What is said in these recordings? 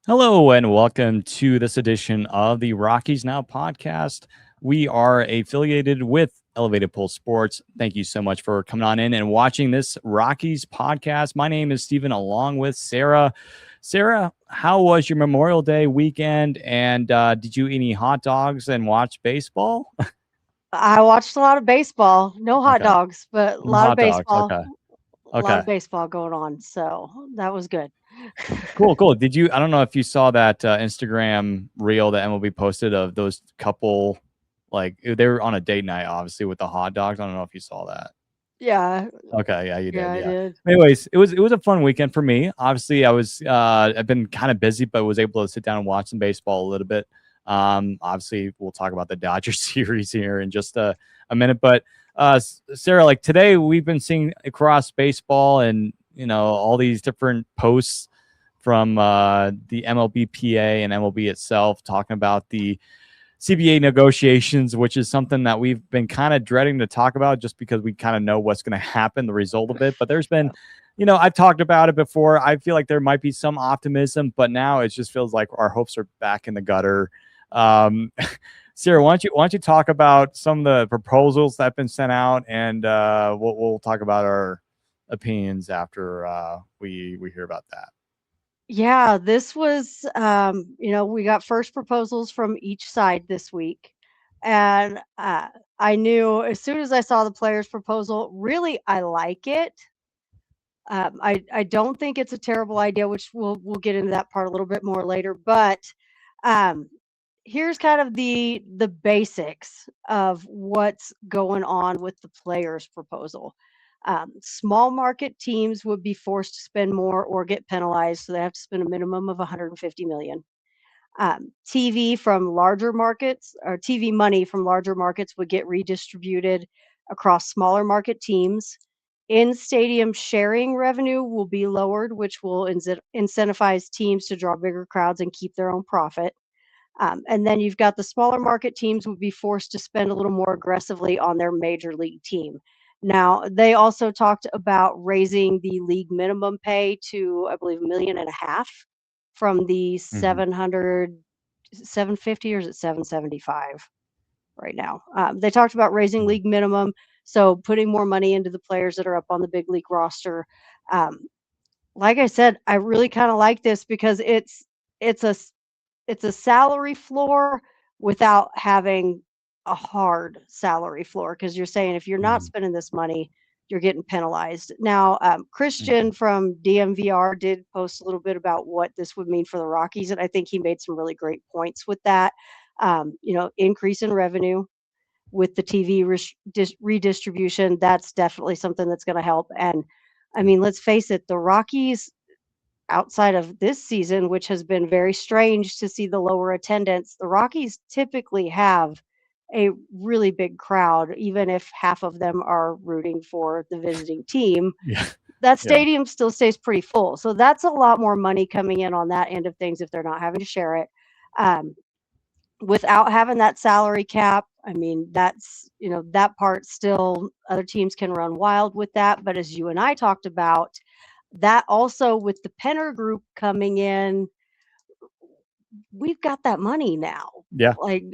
Hello and welcome to this edition of the Rockies Now Podcast. We are affiliated with Elevated Pulse Sports. Thank you so much for coming on in and watching this Rockies podcast. My name is Steven, along with Sarah. Sarah, how was your Memorial Day weekend? And did you eat any hot dogs and watch baseball? I watched a lot of baseball. No hot Okay. dogs, but a No lot of hot dogs. baseball. Okay. A lot Okay. of baseball going on. So that was good. Cool, cool. Did you? I don't know if you saw that Instagram reel that MLB posted of those couple, like they were on a date night, obviously with the hot dogs. I don't know if you saw that. Yeah. Okay, yeah, you Yeah, did. I Yeah. did. Anyways, it was a fun weekend for me. Obviously, I've been kind of busy, but was able to sit down and watch some baseball a little bit. Obviously, we'll talk about the Dodgers series here in just a minute. But Sarah, like today, we've been seeing across baseball and all these different posts from the MLBPA and MLB itself talking about the CBA negotiations, which is something that we've been kind of dreading to talk about just because we kind of know what's going to happen, the result of it. But there's been, I've talked about it before. I feel like there might be some optimism, but now it just feels like our hopes are back in the gutter. Um, Sarah, why don't you talk about some of the proposals that have been sent out, and we'll talk about our opinions after we hear about that. Yeah, this was, we got first proposals from each side this week. And I knew as soon as I saw the players' proposal, really, I like it. I don't think it's a terrible idea, which we'll get into that part a little bit more later. But um, here's kind of the basics of what's going on with the players' proposal. Small market teams would be forced to spend more or get penalized, so they have to spend a minimum of 150 million. TV from larger markets or TV money from larger markets would get redistributed across smaller market teams. In stadium sharing revenue will be lowered, which will incentivize teams to draw bigger crowds and keep their own profit. And then you've got the smaller market teams would be forced to spend a little more aggressively on their major league team. Now, they also talked about raising the league minimum pay to, I believe, 1.5 million from the Mm-hmm. 750, or is it 775 right now? They talked about raising Mm-hmm. league minimum, so putting more money into the players that are up on the big league roster. Um, like I said, I really kind of like this because it's a it's a salary floor without having a hard salary floor, because you're saying if you're not Mm-hmm. spending this money, you're getting penalized. Now, Mm-hmm. Christian from DMVR did post a little bit about what this would mean for the Rockies, and I think he made some really great points with that. Increase in revenue with the TV redistribution, that's definitely something that's going to help. And I mean, let's face it, the Rockies, outside of this season, which has been very strange to see the lower attendance, the Rockies typically have a really big crowd, even if half of them are rooting for the visiting team. Yeah. That Yeah. stadium still stays pretty full. So that's a lot more money coming in on that end of things if they're not having to share it. Um, Without having that salary cap, I mean, that part still, other teams can run wild with that. But as you and I talked about, that also with the Penner Group coming in, we've got that money now. Yeah. Like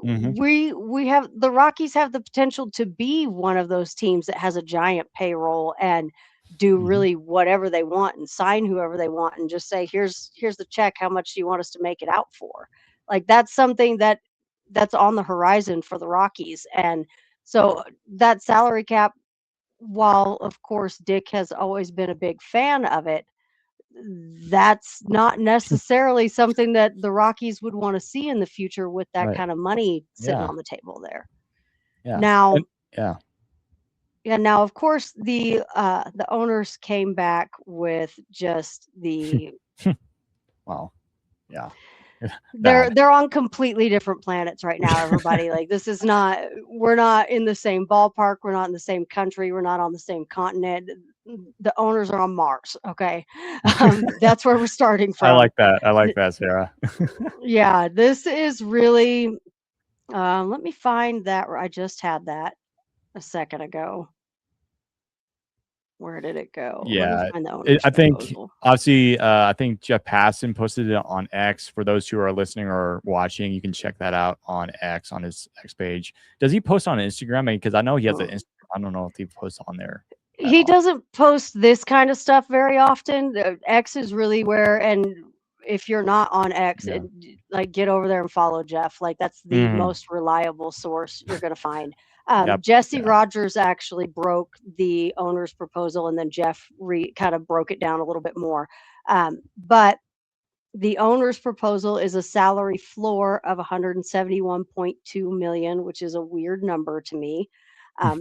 Mm-hmm. we have the Rockies have the potential to be one of those teams that has a giant payroll and do Mm-hmm. really whatever they want and sign whoever they want and just say, here's the check, how much do you want us to make it out for? Like that's something that's on the horizon for the Rockies. And so that salary cap, while of course Dick has always been a big fan of it, that's not necessarily something that the Rockies would want to see in the future with that Right. kind of money sitting Yeah. on the table there. Yeah. Now, And yeah. yeah, now of course the owners came back with just the Wow. Yeah. they're Bad. they're on completely different planets right now, everybody. Like this is not we're not in the same ballpark, we're not in the same country, we're not on the same continent. The owners are on Mars, okay? That's where we're starting I from. like that. I like Th- that, Sarah. Yeah, this is really let me find that. I just had that a second ago. Where did it go? Let me Yeah, find the owner's I think proposal. obviously, I think Jeff Passan posted it on X. For those who are listening or watching, you can check that out on X on his X page. Does he post on Instagram? Because I know he has an Instagram. I don't know if he posts on there at He all. doesn't post this kind of stuff very often. X is really where, and if you're not on X, Yeah. like get over there and follow Jeff. Like that's the most reliable source you're going to find. Yep. Jesse Yeah. Rogers actually broke the owner's proposal, and then Jeff kind of broke it down a little bit more. But the owner's proposal is a salary floor of 171.2 million, which is a weird number to me.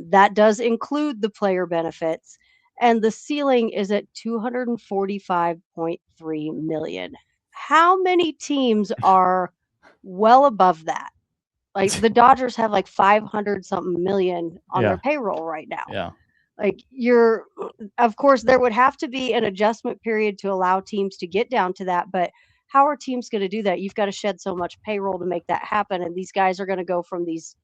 That does include the player benefits, and the ceiling is at 245.3 million. How many teams are well above that? Like the Dodgers have like 500 something million on their Yeah. payroll right now. Yeah. Like of course, there would have to be an adjustment period to allow teams to get down to that. But how are teams going to do that? You've got to shed so much payroll to make that happen. And these guys are going to go from these,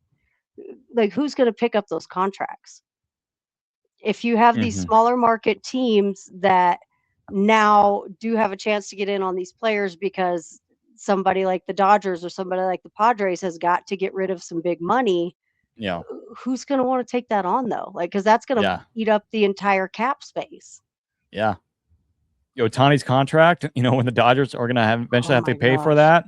like, who's going to pick up those contracts? If you have these smaller market teams that now do have a chance to get in on these players because somebody like the Dodgers or somebody like the Padres has got to get rid of some big money. Yeah. Who's going to want to take that on though? Like, because that's going to eat up the entire cap space. Yeah. Ohtani's contract, when the Dodgers are going to eventually have to pay for that.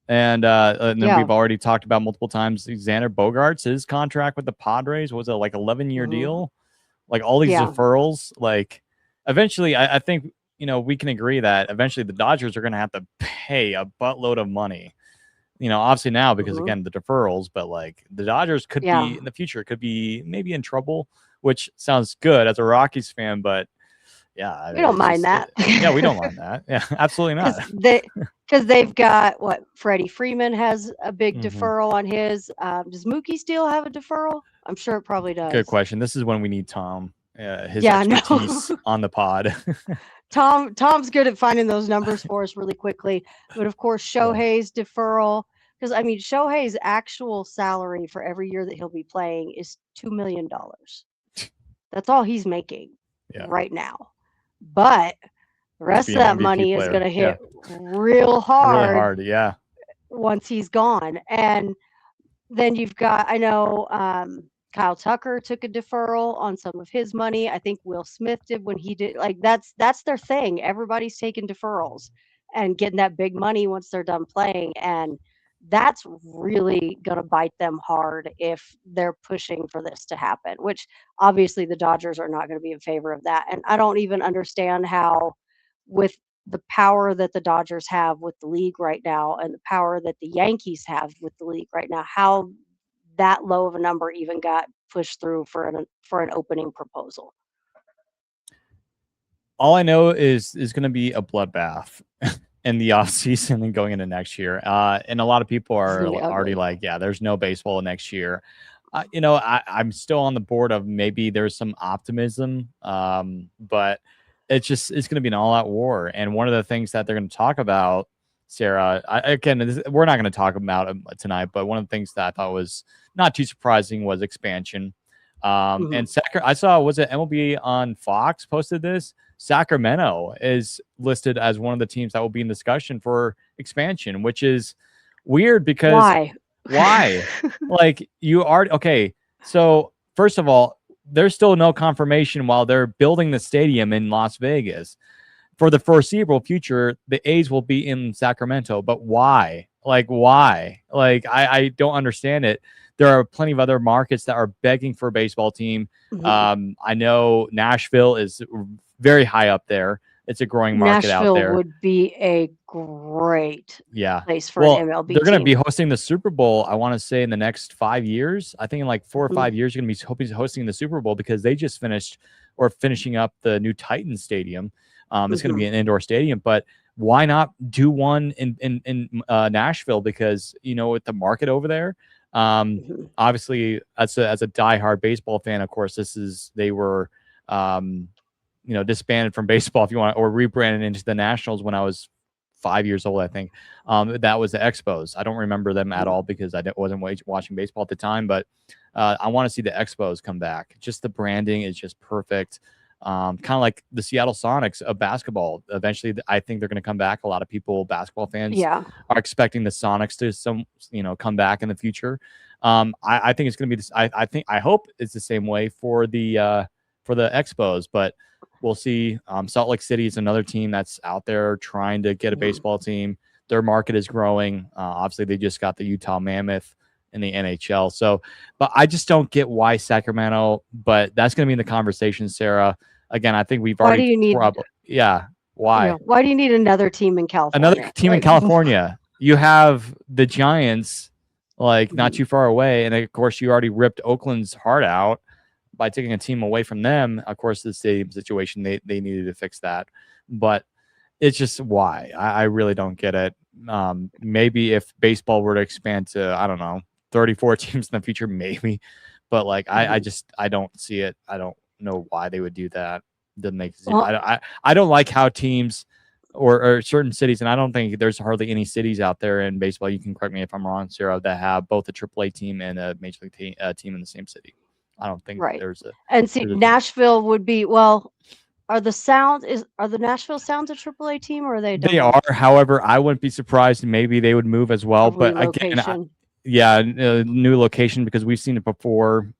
And then we've already talked about multiple times, Xander Bogaerts, his contract with the Padres was a like 11-year deal. Like all these deferrals, like eventually I think, we can agree that eventually the Dodgers are going to have to pay a buttload of money. Obviously now because again, the deferrals, but like the Dodgers could be in the future, could be maybe in trouble, which sounds good as a Rockies fan, but yeah, we don't mind that. Yeah, we don't mind that. Yeah, absolutely not. Because they've got Freddie Freeman has a big deferral on his. Does Mookie still have a deferral? I'm sure it probably does. Good question. This is when we need Tom, his expertise on the pod. Tom's good at finding those numbers for us really quickly. But of course, Shohei's deferral, because I mean, Shohei's actual salary for every year that he'll be playing is $2 million. That's all he's making right now. But the rest of that money is going to hit real hard. Really hard, once he's gone. And then you've got, I know Kyle Tucker took a deferral on some of his money. I think Will Smith did when he did. Like that's their thing. Everybody's taking deferrals and getting that big money once they're done playing. And that's really going to bite them hard if they're pushing for this to happen, which obviously the Dodgers are not going to be in favor of that. And I don't even understand how, with the power that the Dodgers have with the league right now and the power that the Yankees have with the league right now, how that low of a number even got pushed through for an opening proposal. All I know is going to be a bloodbath in the offseason and going into next year. And a lot of people are already like, there's no baseball next year. I'm still on the board of maybe there's some optimism, but it's going to be an all-out war. And one of the things that they're going to talk about, Sarah, we're not going to talk about it tonight, but one of the things that I thought was not too surprising was expansion. And I saw, was it MLB on Fox posted this? Sacramento is listed as one of the teams that will be in discussion for expansion, which is weird because why? Like you are okay. So first of all, there's still no confirmation while they're building the stadium in Las Vegas. For the foreseeable future, the A's will be in Sacramento, but why? Like why? Like I don't understand it. There are plenty of other markets that are begging for a baseball team. I know Nashville is very high up there. It's a growing market out there. Nashville would be a great place for an MLB they're going to be hosting the Super Bowl, I want to say, in the next 5 years. I think in like 4 or 5 years, you're going to be hosting the Super Bowl because they just finishing up the new Titan Stadium. It's going to be an indoor stadium, but why not do one in Nashville? Because, with the market over there, obviously as a diehard baseball fan, of course, they were, disbanded from baseball, if you want, or rebranded into the Nationals when I was 5 years old, I think. That was the Expos. I don't remember them at all because I wasn't watching baseball at the time, but I want to see the Expos come back. Just the branding is just perfect. kind of like the Seattle Sonics of basketball. Eventually, I think they're going to come back. A lot of people, basketball fans, Yeah. are expecting the Sonics to come back in the future. I think it's going to be this. I hope it's the same way for the Expos, but we'll see. Salt Lake City is another team that's out there trying to get a baseball team. Their market is growing. Obviously, they just got the Utah Mammoth in the NHL. So, but I just don't get why Sacramento. But that's going to be in the conversation, Sarah. Again, I think we've Why do already you need? why Why do you need another team in California? another team in California? You have the Giants, like not too far away, and of course you already ripped Oakland's heart out by taking a team away from them. Of course, the stadium situation, they needed to fix that, but it's just why I really don't get it. Maybe if baseball were to expand to, I don't know, 34 teams in the future, maybe, but like I don't see it. I don't know why they would do that. Doesn't make sense. I don't like how teams or certain cities, and I don't think there's hardly any cities out there in baseball. You can correct me if I'm wrong, Sarah, that have both a AAA team and a major league team in the same city. I don't think there's a. And see, Nashville would be Are the Nashville Sounds a AAA team, or are they? They are. However, I wouldn't be surprised. Maybe they would move as well. But again, new location, because we've seen it before.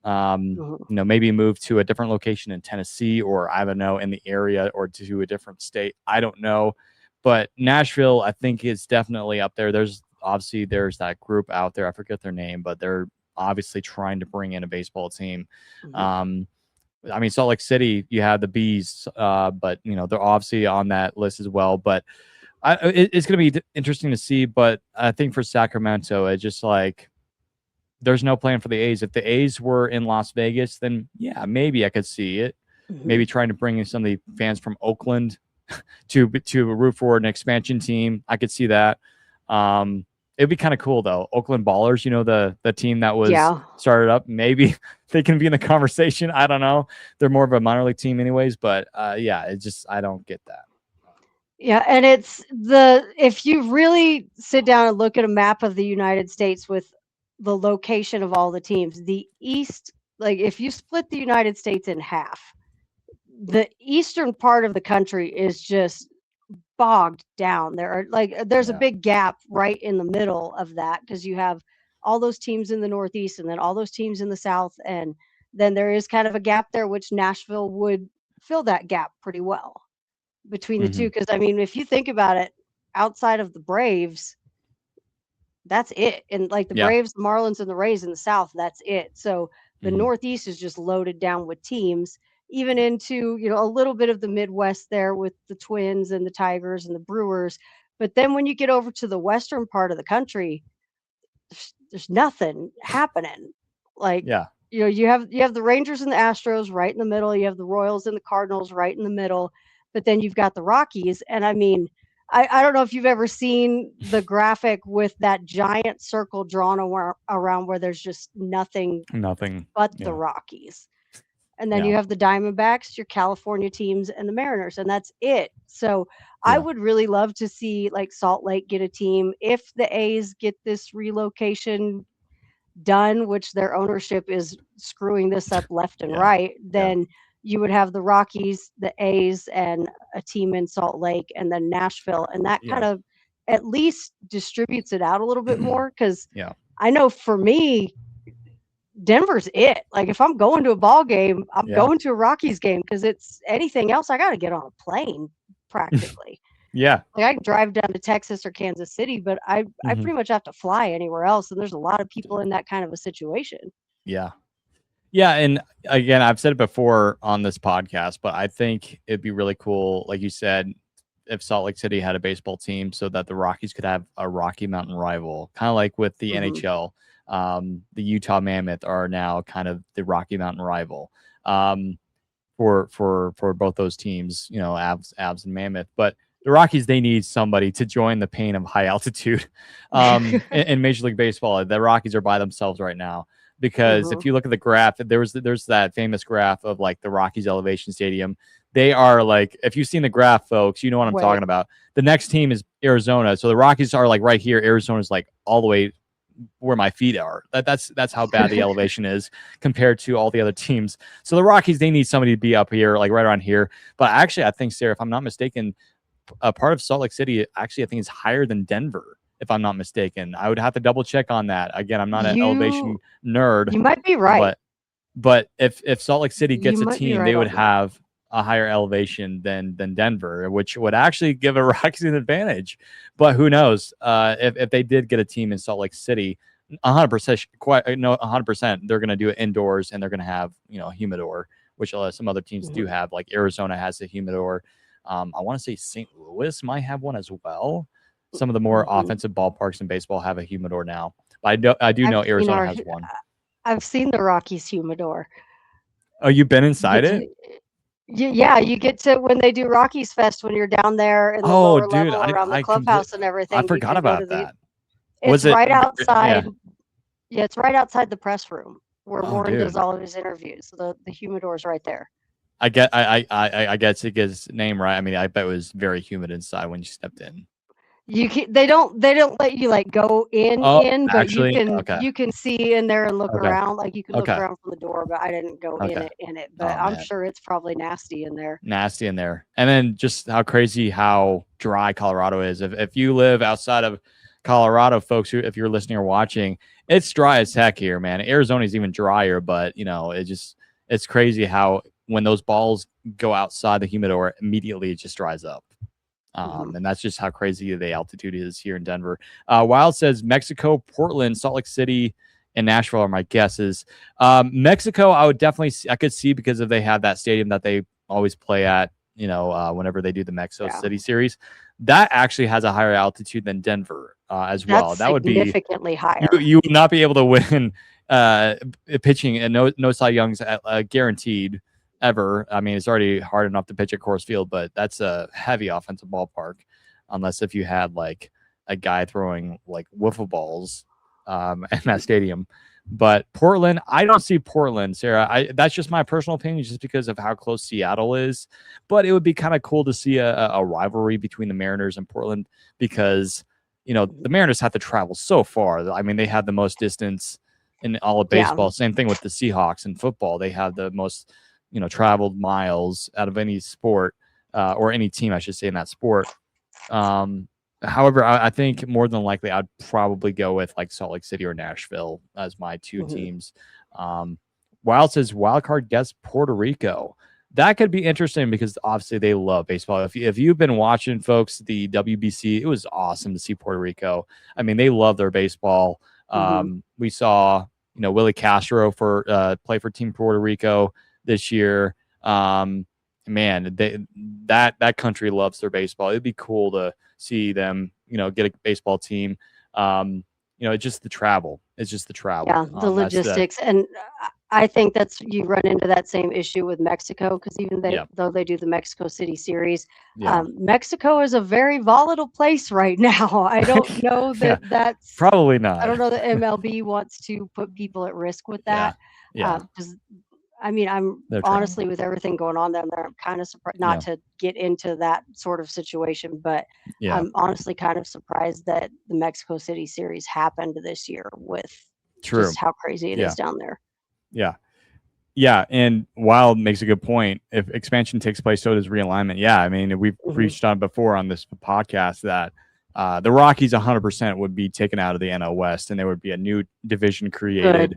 Maybe move to a different location in Tennessee, or I don't know, in the area, or to a different state. I don't know. But Nashville, I think, is definitely up there. There's that group out there. I forget their name, but they're obviously trying to bring in a baseball team. I mean, Salt Lake City, you have the Bees, but they're obviously on that list as well. But it's going to be interesting to see. But I think for Sacramento, it's just like there's no plan for the A's. If the A's were in Las Vegas, then yeah, maybe I could see it. Maybe trying to bring in some of the fans from Oakland to root for an expansion team. I could see that. It'd be kind of cool though. Oakland Ballers, the team that was started up. Maybe they can be in the conversation. I don't know. They're more of a minor league team anyways, but it's just I don't get that. Yeah, and if you really sit down and look at a map of the United States with the location of all the teams, the East, like if you split the United States in half, the eastern part of the country is just bogged down. There's a big gap right in the middle of that, because you have all those teams in the Northeast and then all those teams in the South, and then there is kind of a gap there, which Nashville would fill that gap pretty well between the two. Because I mean, if you think about it, outside of the Braves, that's it. And like the Braves, the Marlins, and the Rays in the South, that's it. So the Northeast is just loaded down with teams, even into a little bit of the Midwest there with the Twins and the Tigers and the Brewers. But then when you get over to the western part of the country, there's nothing happening. You have the Rangers and the Astros right in the middle. You have the Royals and the Cardinals right in the middle. But then you've got the Rockies. And I mean, I don't know if you've ever seen the graphic with that giant circle drawn around where there's just nothing but the Rockies. And then you have the Diamondbacks, your California teams, and the Mariners, and that's it. So I would really love to see like Salt Lake get a team. If the A's get this relocation done, which their ownership is screwing this up left and right, then you would have the Rockies, the A's, and a team in Salt Lake, and then Nashville. And that kind of at least distributes it out a little bit more, because I know for me, Denver's it. Like if I'm going to a ball game, I'm going to a Rockies game, because it's anything else, I got to get on a plane practically. Like I can drive down to Texas or Kansas City, but I pretty much have to fly anywhere else. And there's a lot of people in that kind of a situation. Yeah. And again, I've said it before on this podcast, but I think it'd be really cool, like you said, if Salt Lake City had a baseball team so that the Rockies could have a Rocky Mountain rival, kind of like with the NHL. The Utah Mammoth are now kind of the Rocky Mountain rival for both those teams, Avs and Mammoth. But the Rockies, they need somebody to join the pain of high altitude in Major League Baseball. The Rockies are by themselves right now, because if you look at the graph, there's that famous graph of like the Rockies elevation stadium. They are like, if you've seen the graph, folks, you know what I'm talking about. The next team is Arizona. So the Rockies are like right here. Arizona's like all the way where my feet are. That's how bad the elevation is compared to all the other teams. So the Rockies, they need somebody to be up here, like right around here. But actually, I think, Sarah, if I'm not mistaken, a part of Salt Lake City, actually, I think is higher than Denver, if I'm not mistaken. I would have to double check on that. Again, I'm not an elevation nerd. You might be right. But if Salt Lake City gets a team, right they would have a higher elevation than Denver, which would actually give a Rockies an advantage. But who knows? If they did get a team in Salt Lake City, 100%, they're going to do it indoors, and they're going to have a humidor, which some other teams do have. Like Arizona has a humidor. I want to say St. Louis might have one as well. Some of the more offensive ballparks in baseball have a humidor now. But I do know Arizona has one. I've seen the Rockies humidor. Oh, you've been inside it? Yeah, you get to when they do Rockies Fest when you're down there in the lower level around the clubhouse and everything. I forgot about that. It's right outside. Yeah, it's right outside the press room where Warren does all of his interviews. The humidor's right there. I guess it gets its name right. I mean, I bet it was very humid inside when you stepped in. They don't let you like go in, but actually, you can see in there and look around. Like you can look around from the door, but I didn't go in it. But I'm sure it's probably nasty in there. And then just how crazy how dry Colorado is. If you live outside of Colorado, folks, if you're listening or watching, it's dry as heck here, man. Arizona is even drier, but it's crazy how when those balls go outside the humidor, immediately it just dries up. And that's just how crazy the altitude is here in Denver. Wild says Mexico, Portland, Salt Lake City, and Nashville are my guesses. Mexico, I could see because if they have that stadium that they always play at, whenever they do the Mexico City series, that actually has a higher altitude than Denver as well. That would be significantly higher. You would not be able to win pitching and no Cy Youngs guaranteed ever. I mean, it's already hard enough to pitch at Coors Field, but that's a heavy offensive ballpark, unless if you had like a guy throwing like wiffle balls in that stadium. But Portland, I don't see Portland, Sarah. That's just my personal opinion, just because of how close Seattle is. But it would be kind of cool to see a rivalry between the Mariners and Portland, because the Mariners have to travel so far. I mean, they have the most distance in all of baseball. Yeah. Same thing with the Seahawks in football. They have the most traveled miles out of any sport, or any team, I should say, in that sport. However, I think more than likely I'd probably go with like Salt Lake City or Nashville as my two teams. Wild says wildcard guess Puerto Rico. That could be interesting because obviously they love baseball. If you've been watching, folks, the WBC, it was awesome to see Puerto Rico. I mean, they love their baseball. We saw Willie Castro play for Team Puerto Rico this year. Man, that country loves their baseball. It'd be cool to see them, get a baseball team. It's just the travel. Yeah, the logistics. And I think you run into that same issue with Mexico, because even though they do the Mexico City series, Mexico is a very volatile place right now. I don't know that's probably not. I don't know that MLB wants to put people at risk with that. Because I mean, I'm honestly, with everything going on down there, I'm kind of surprised, not to get into that sort of situation, but I'm honestly kind of surprised that the Mexico City series happened this year with just how crazy it is down there. Yeah. And Wild makes a good point. If expansion takes place, so does realignment. Yeah. I mean, we've reached on before on this podcast that the Rockies 100% would be taken out of the NL West, and there would be a new division created,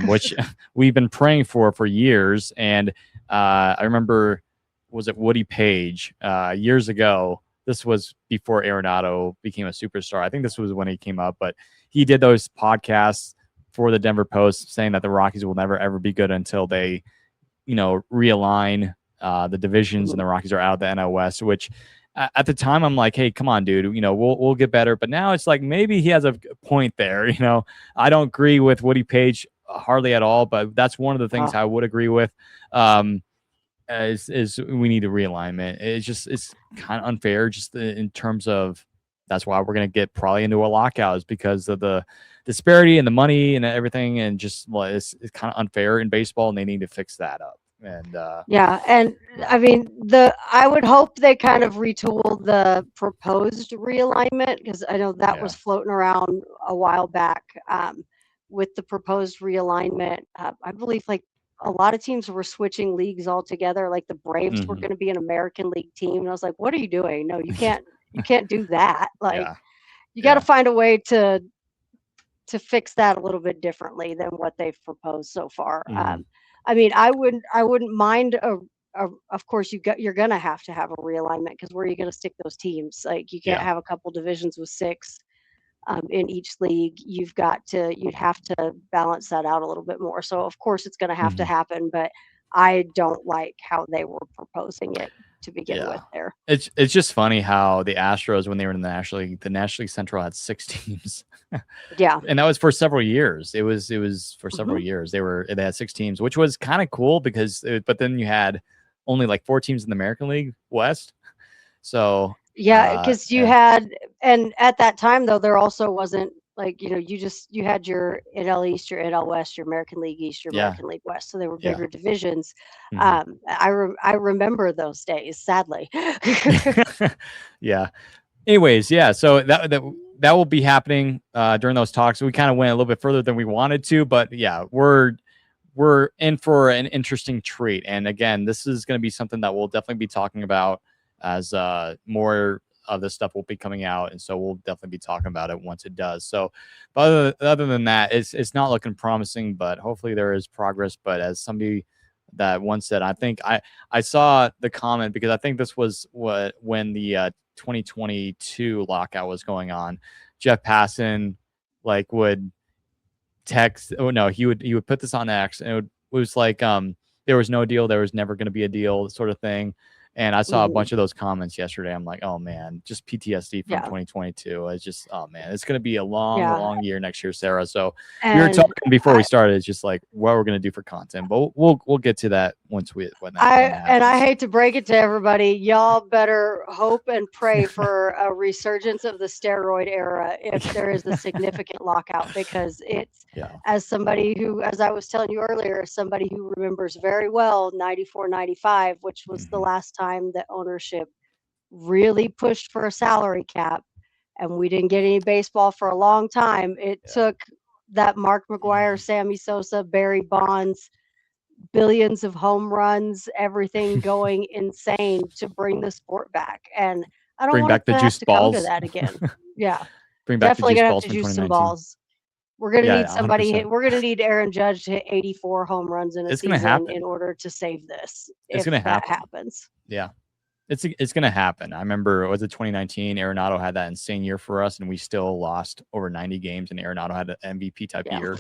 which we've been praying for years. And I remember, was it Woody Page years ago? This was before Arenado became a superstar. I think this was when he came up, but he did those podcasts for the Denver Post saying that the Rockies will never, ever be good until they, realign the divisions and the Rockies are out of the NL West, which at the time I'm like, hey, come on, dude, we'll get better. But now it's like, maybe he has a point there. I don't agree with Woody Page hardly at all, but that's one of the things I would agree with. Is we need a realignment. It's kind of unfair just in terms of, that's why we're going to get probably into a lockout, is because of the disparity and the money and everything. And just it's kind of unfair in baseball, and they need to fix that up. And Yeah, and I mean, I would hope they kind of retool the proposed realignment, because I know that was floating around a while back, with the proposed realignment. I believe like a lot of teams were switching leagues altogether. Like the Braves were going to be an American League team, and I was like, "What are you doing? No, you can't. You can't do that. Like yeah, you got to find a way to fix that a little bit differently than what they've proposed so far." I mean, I wouldn't mind of course you're gonna have to have a realignment, because where are you gonna stick those teams? Like you can't have a couple divisions with six in each league. You'd have to balance that out a little bit more. So of course it's gonna have to happen, but I don't like how they were proposing it to begin with there. It's just funny how the Astros, when they were in the National League Central had 6 teams. Yeah. And that was for several years. It was for several years. They had 6 teams, which was kind of cool because but then you had only like 4 teams in the American League West. So yeah, because you had, and at that time though, there also wasn't like, you had your NL East, your NL West, your American League East, your American League West. So they were bigger divisions. I remember those days, sadly. Yeah. Anyways, yeah. So that will be happening during those talks. We kind of went a little bit further than we wanted to, but yeah, we're in for an interesting treat. And again, this is going to be something that we'll definitely be talking about as more of this stuff will be coming out, and so we'll definitely be talking about it once it does. So, but other than that, it's not looking promising, but hopefully there is progress. But as somebody that once said, I think I saw the comment, because I think this was when the 2022 lockout was going on. Jeff Passan would text. Oh no, he would put this on X, and it was like there was no deal, there was never going to be a deal, sort of thing. And I saw a bunch of those comments yesterday. I'm like, oh man, just PTSD from 2022. It's just, oh man, it's going to be a long year next year, Sarah. So we were talking before we started, it's just like what we're going to do for content, but we'll get to that when that happens. And I hate to break it to everybody, y'all better hope and pray for a resurgence of the steroid era if there is a significant lockout, because it's, as somebody who, as I was telling you earlier, somebody who remembers very well 94, 95, which was the last time that ownership really pushed for a salary cap, and we didn't get any baseball for a long time. It took that Mark McGwire, Sammy Sosa, Barry Bonds, billions of home runs, everything going insane to bring the sport back. And I don't want to have to come to that again. Yeah. Bring back definitely the juice gonna balls have to from juice some 2019. balls. We're gonna need somebody. 100%. We're gonna need Aaron Judge to hit 84 home runs in a season in order to save this. It's gonna happens. Yeah, it's gonna happen. I remember, was it 2019? Arenado had that insane year for us, and we still lost over 90 games, and Arenado had an MVP type year.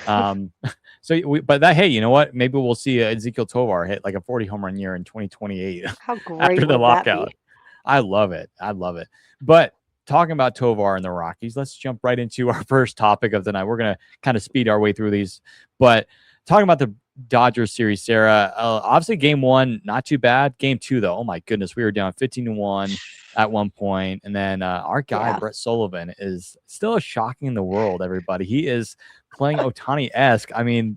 But hey, you know what? Maybe we'll see Ezequiel Tovar hit like a 40 home run year in 2028. How great after the would lockout. that be? I love it. But talking about Tovar and the Rockies, let's jump right into our first topic of the night. We're going to kind of speed our way through these. But talking about the Dodgers series, Sarah, obviously game 1, not too bad. Game 2, though, oh my goodness, we were down 15-1 at one point. And then our guy, Brett Sullivan, is still shocking the world, everybody. He is playing Ohtani-esque. I mean,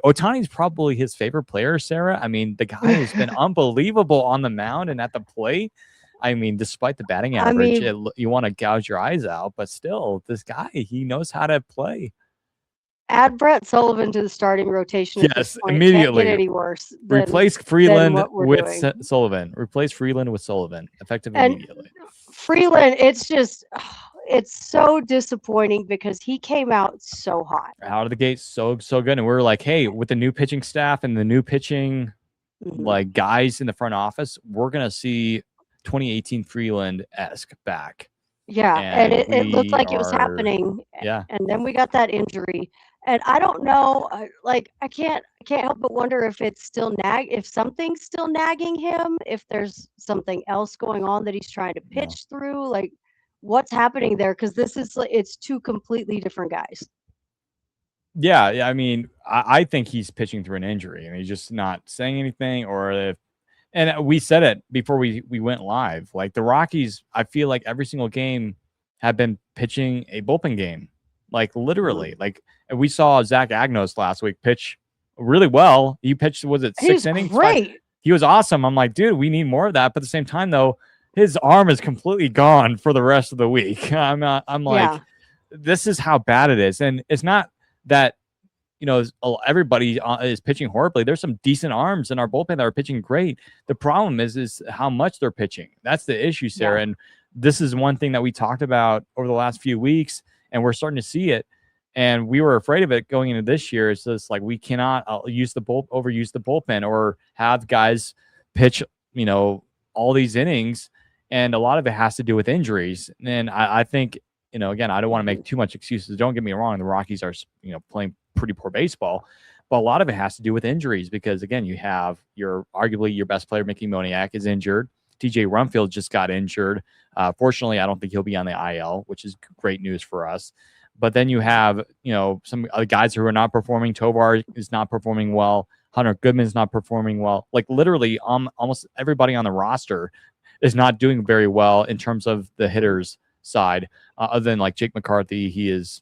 Ohtani's probably his favorite player, Sarah. I mean, the guy has been unbelievable on the mound and at the plate. I mean, despite the batting average, you want to gouge your eyes out, but still, this guy, he knows how to play. Add Brett Sullivan to the starting rotation. Yes, immediately. Can't get any worse. Replace Freeland with Sullivan. Replace Freeland with Sullivan, effective immediately. Freeland, it's so disappointing because he came out so hot. Out of the gate, so good. And we were like, hey, with the new pitching staff and the new pitching like guys in the front office, we're gonna see 2018 Freeland-esque back. Yeah, and it looked like it was happening. Yeah. And then we got that injury. And I don't know, I can't help but wonder if it's still if something's still nagging him, if there's something else going on that he's trying to pitch through, like what's happening there, because it's 2 completely different guys. Yeah, I mean, I think he's pitching through an injury and he's just not saying anything, and we said it before we went live. Like the Rockies, I feel like every single game have been pitching a bullpen game, like literally. Like we saw Zach Agnos last week pitch really well. He pitched, was it 6 innings? Great. He was awesome. I'm like, dude, we need more of that. But at the same time, though, his arm is completely gone for the rest of the week. I'm like, this is how bad it is. And it's not that, everybody is pitching horribly. There's some decent arms in our bullpen that are pitching great. The problem is how much they're pitching. That's the issue, Sarah. And this is one thing that we talked about over the last few weeks, and we're starting to see it. And we were afraid of it going into this year. It's just like, we cannot overuse the bullpen or have guys pitch, all these innings. And a lot of it has to do with injuries. And I think, again, I don't want to make too much excuses. Don't get me wrong. The Rockies are, playing pretty poor baseball, but a lot of it has to do with injuries because, again, you have arguably your best player, Mickey Moniak, is injured. TJ Rumfield just got injured. Fortunately, I don't think he'll be on the IL, which is great news for us. But then you have, some other guys who are not performing. Tovar is not performing well. Hunter Goodman's not performing well. Like literally almost everybody on the roster is not doing very well in terms of the hitters side, other than like Jake McCarthy. He is,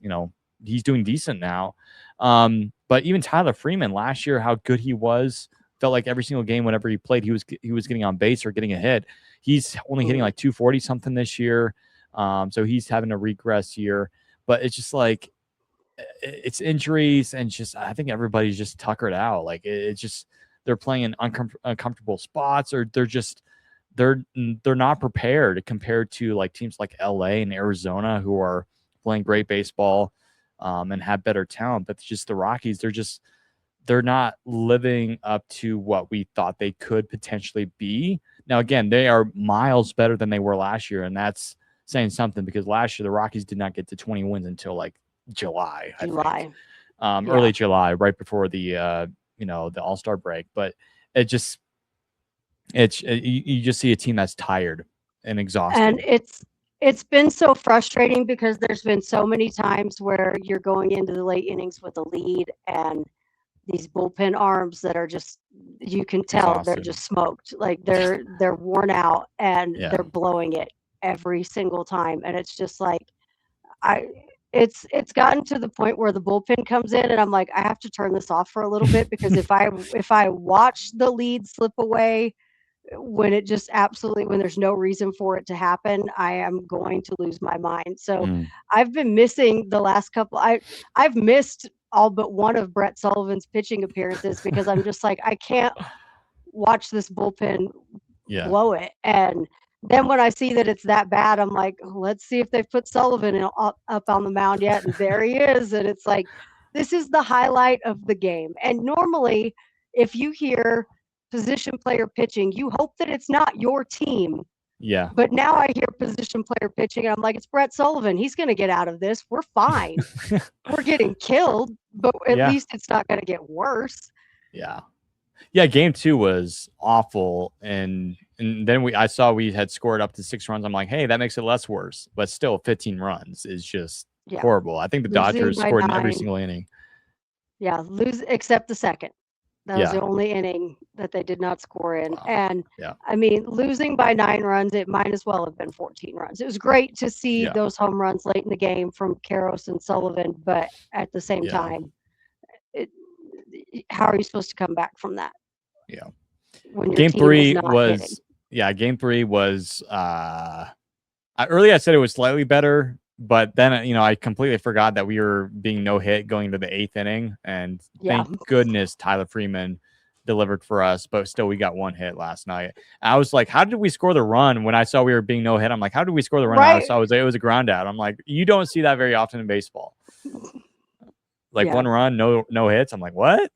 he's doing decent now. But even Tyler Freeman last year, how good he was, felt like every single game whenever he played, he was getting on base or getting a hit. He's only hitting like 240 something this year. So he's having a regress year. But it's just like, it's injuries and just, I think everybody's just tuckered out. Like it's just, they're playing in uncomfortable spots, or they're not prepared compared to like teams like LA and Arizona who are playing great baseball and have better talent. But it's just the Rockies, they're not living up to what we thought they could potentially be. Now, again, they are miles better than they were last year, and that's saying something because last year the Rockies did not get to 20 wins until like July. Early July, right before the the All-Star break. But you just see a team that's tired and exhausted. And it's been so frustrating because there's been so many times where you're going into the late innings with a lead and these bullpen arms that are just, you can tell exhausted. They're just smoked. Like they're worn out and they're blowing it every single time. And it's just like, it's gotten to the point where the bullpen comes in and I'm like, I have to turn this off for a little bit because if I watch the lead slip away when it just when there's no reason for it to happen, I am going to lose my mind. So I've been missing the last couple. I've missed all but one of Brett Sullivan's pitching appearances because I'm just like, I can't watch this bullpen blow it. And then when I see that it's that bad, I'm like, let's see if they've put Sullivan up on the mound yet. And there he is. And it's like, this is the highlight of the game. And normally, if you hear position player pitching, you hope that it's not your team. Yeah. But now I hear position player pitching, and I'm like, it's Brett Sullivan. He's going to get out of this. We're fine. We're getting killed, but at least it's not going to get worse. Yeah. Yeah, game 2 was awful, and then I saw we had scored up to 6 runs. I'm like, hey, that makes it less worse, but still 15 runs is just horrible. I think the Dodgers scored in every single inning. Yeah, except the second. That was the only inning that they did not score in. Wow. And I mean, losing by 9 runs, it might as well have been 14 runs. It was great to see those home runs late in the game from Karros and Sullivan, but at the same time, how are you supposed to come back from that? Yeah. When game 3 was game 3 was earlier I said it was slightly better, but then I completely forgot that we were being no hit going into the 8th inning, and thank goodness Tyler Freeman delivered for us, but still we got 1 hit last night. I was like, how did we score the run? When I saw we were being no hit, I'm like, how did we score the run? Right. I saw it was a ground out. I'm like, you don't see that very often in baseball. Like 1 run, no hits. I'm like, what?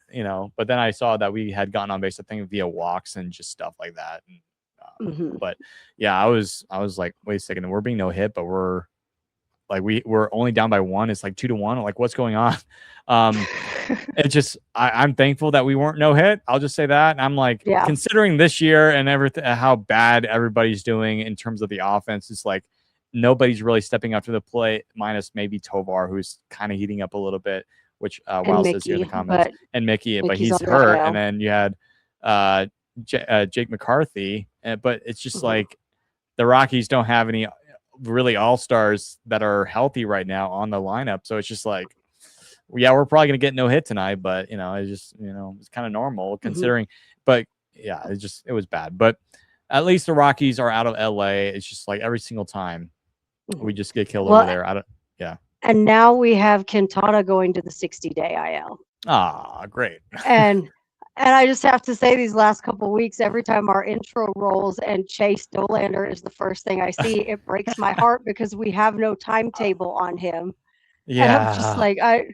But then I saw that we had gotten on base, I think, via walks and just stuff like that. And, But I was like, wait a second, we're being no hit, but we're only down by 1. It's like 2-1. I'm like, what's going on? It's just, I'm thankful that we weren't no hit. I'll just say that. And I'm like, considering this year and everything, how bad everybody's doing in terms of the offense, it's like nobody's really stepping up to the plate, minus maybe Tovar, who's kind of heating up a little bit, which Wild says here in the comments, and Mickey, but he's hurt. And then you had Jake McCarthy, but it's just like the Rockies don't have any really all-stars that are healthy right now on the lineup. So it's just like, yeah, we're probably gonna get no hit tonight, but it's just it's kind of normal considering. But yeah, it was bad. But at least the Rockies are out of LA. It's just like every single time we just get killed over there. Yeah. And now we have Quintana going to the 60-day IL. Ah, great. And I just have to say, these last couple of weeks, every time our intro rolls and Chase Dolander is the first thing I see, it breaks my heart because we have no timetable on him. Yeah. And I'm just like, I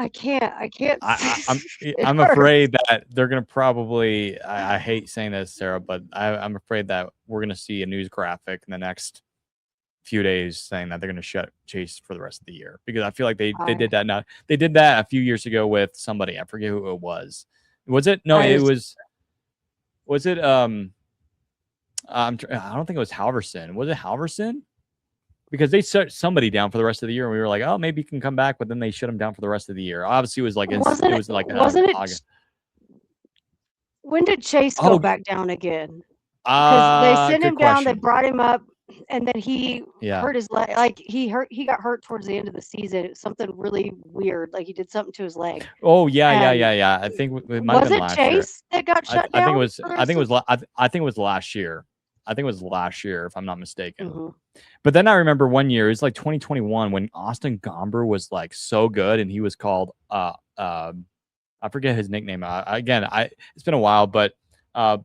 can't. I'm afraid that they're gonna probably. I hate saying this, Sarah, but I'm afraid that we're gonna see a news graphic in the next few days saying that they're gonna shut Chase for the rest of the year, because I feel like they did that. Now they did that a few years ago with somebody. I forget who it was. Was it? No, it was. Was it? I don't think it was Halverson. Was it Halverson? Because they shut somebody down for the rest of the year, and we were like, oh, maybe he can come back, but then they shut him down for the rest of the year. Obviously, it was like August. When did Chase go back down again? Because they sent him down, they brought him up, and then he hurt his leg. Like he got hurt towards the end of the season. It was something really weird. Like he did something to his leg. Oh yeah. I think it might have been last year. Was it Chase that got shut down? I think it was last year. I think it was last year, if I'm not mistaken. But then I remember one year, it was like 2021, when Austin Gomber was like so good, and he was called I forget his nickname. It's been a while, but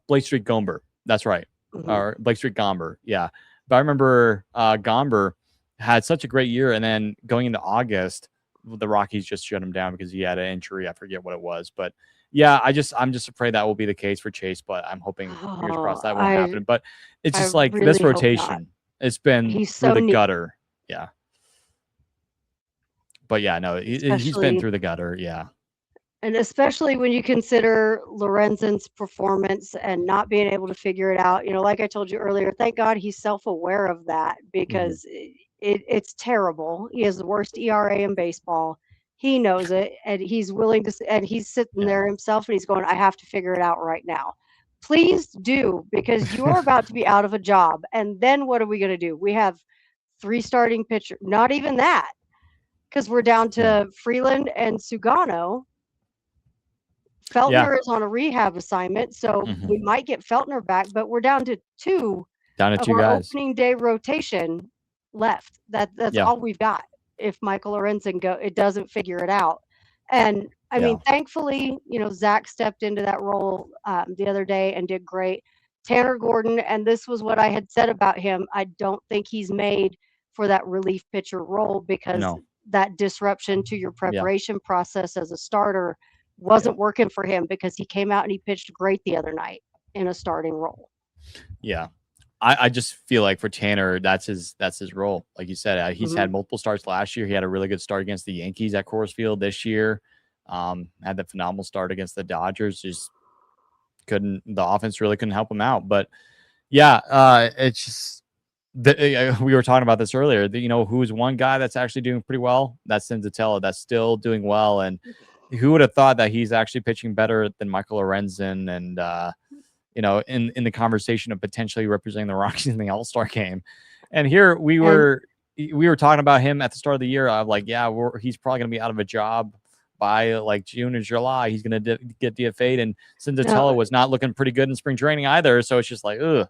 Blake Street Gomber. That's right. Or Blake Street Gomber. Yeah. But I remember Gomber had such a great year, and then going into August, the Rockies just shut him down because he had an injury. I forget what it was, but yeah, I'm just afraid that will be the case for Chase, but I'm hoping, fingers crossed, that won't happen. But it's just like this rotation. It's been through the gutter. Yeah. But yeah, no, he's been through the gutter. Yeah. And especially when you consider Lorenzen's performance and not being able to figure it out. Like I told you earlier, thank God he's self-aware of that, because it's terrible. He has the worst ERA in baseball. He knows it, and he's willing to, and he's sitting there himself, and he's going, I have to figure it out right now. Please do, because you're about to be out of a job. And then what are we going to do? We have 3 starting pitchers. Not even that, because we're down to Freeland and Sugano. Feltner is on a rehab assignment, so we might get Feltner back, but we're down to 2 guys. Opening day rotation left. That's all we've got. If Michael Lorenzen it doesn't figure it out. And I mean, thankfully, Zach stepped into that role the other day and did great. Tanner Gordon, and this was what I had said about him, I don't think he's made for that relief pitcher role, because that disruption to your preparation process as a starter wasn't working for him, because he came out and he pitched great the other night in a starting role. Yeah. I just feel like for Tanner, that's his role. Like you said, he's had multiple starts last year. He had a really good start against the Yankees at Coors Field this year. Had the phenomenal start against the Dodgers. Just the offense really couldn't help him out. But yeah, it's just we were talking about this earlier. Who's one guy that's actually doing pretty well? That's Senzatela. That's still doing well. And who would have thought that he's actually pitching better than Michael Lorenzen, and in the conversation of potentially representing the Rockies in the All-Star game. And here we were talking about him at the start of the year. I'm like, he's probably going to be out of a job by like June or July. He's going to get DFA'd, and Senzatela was not looking pretty good in spring training either. So it's just like, ugh.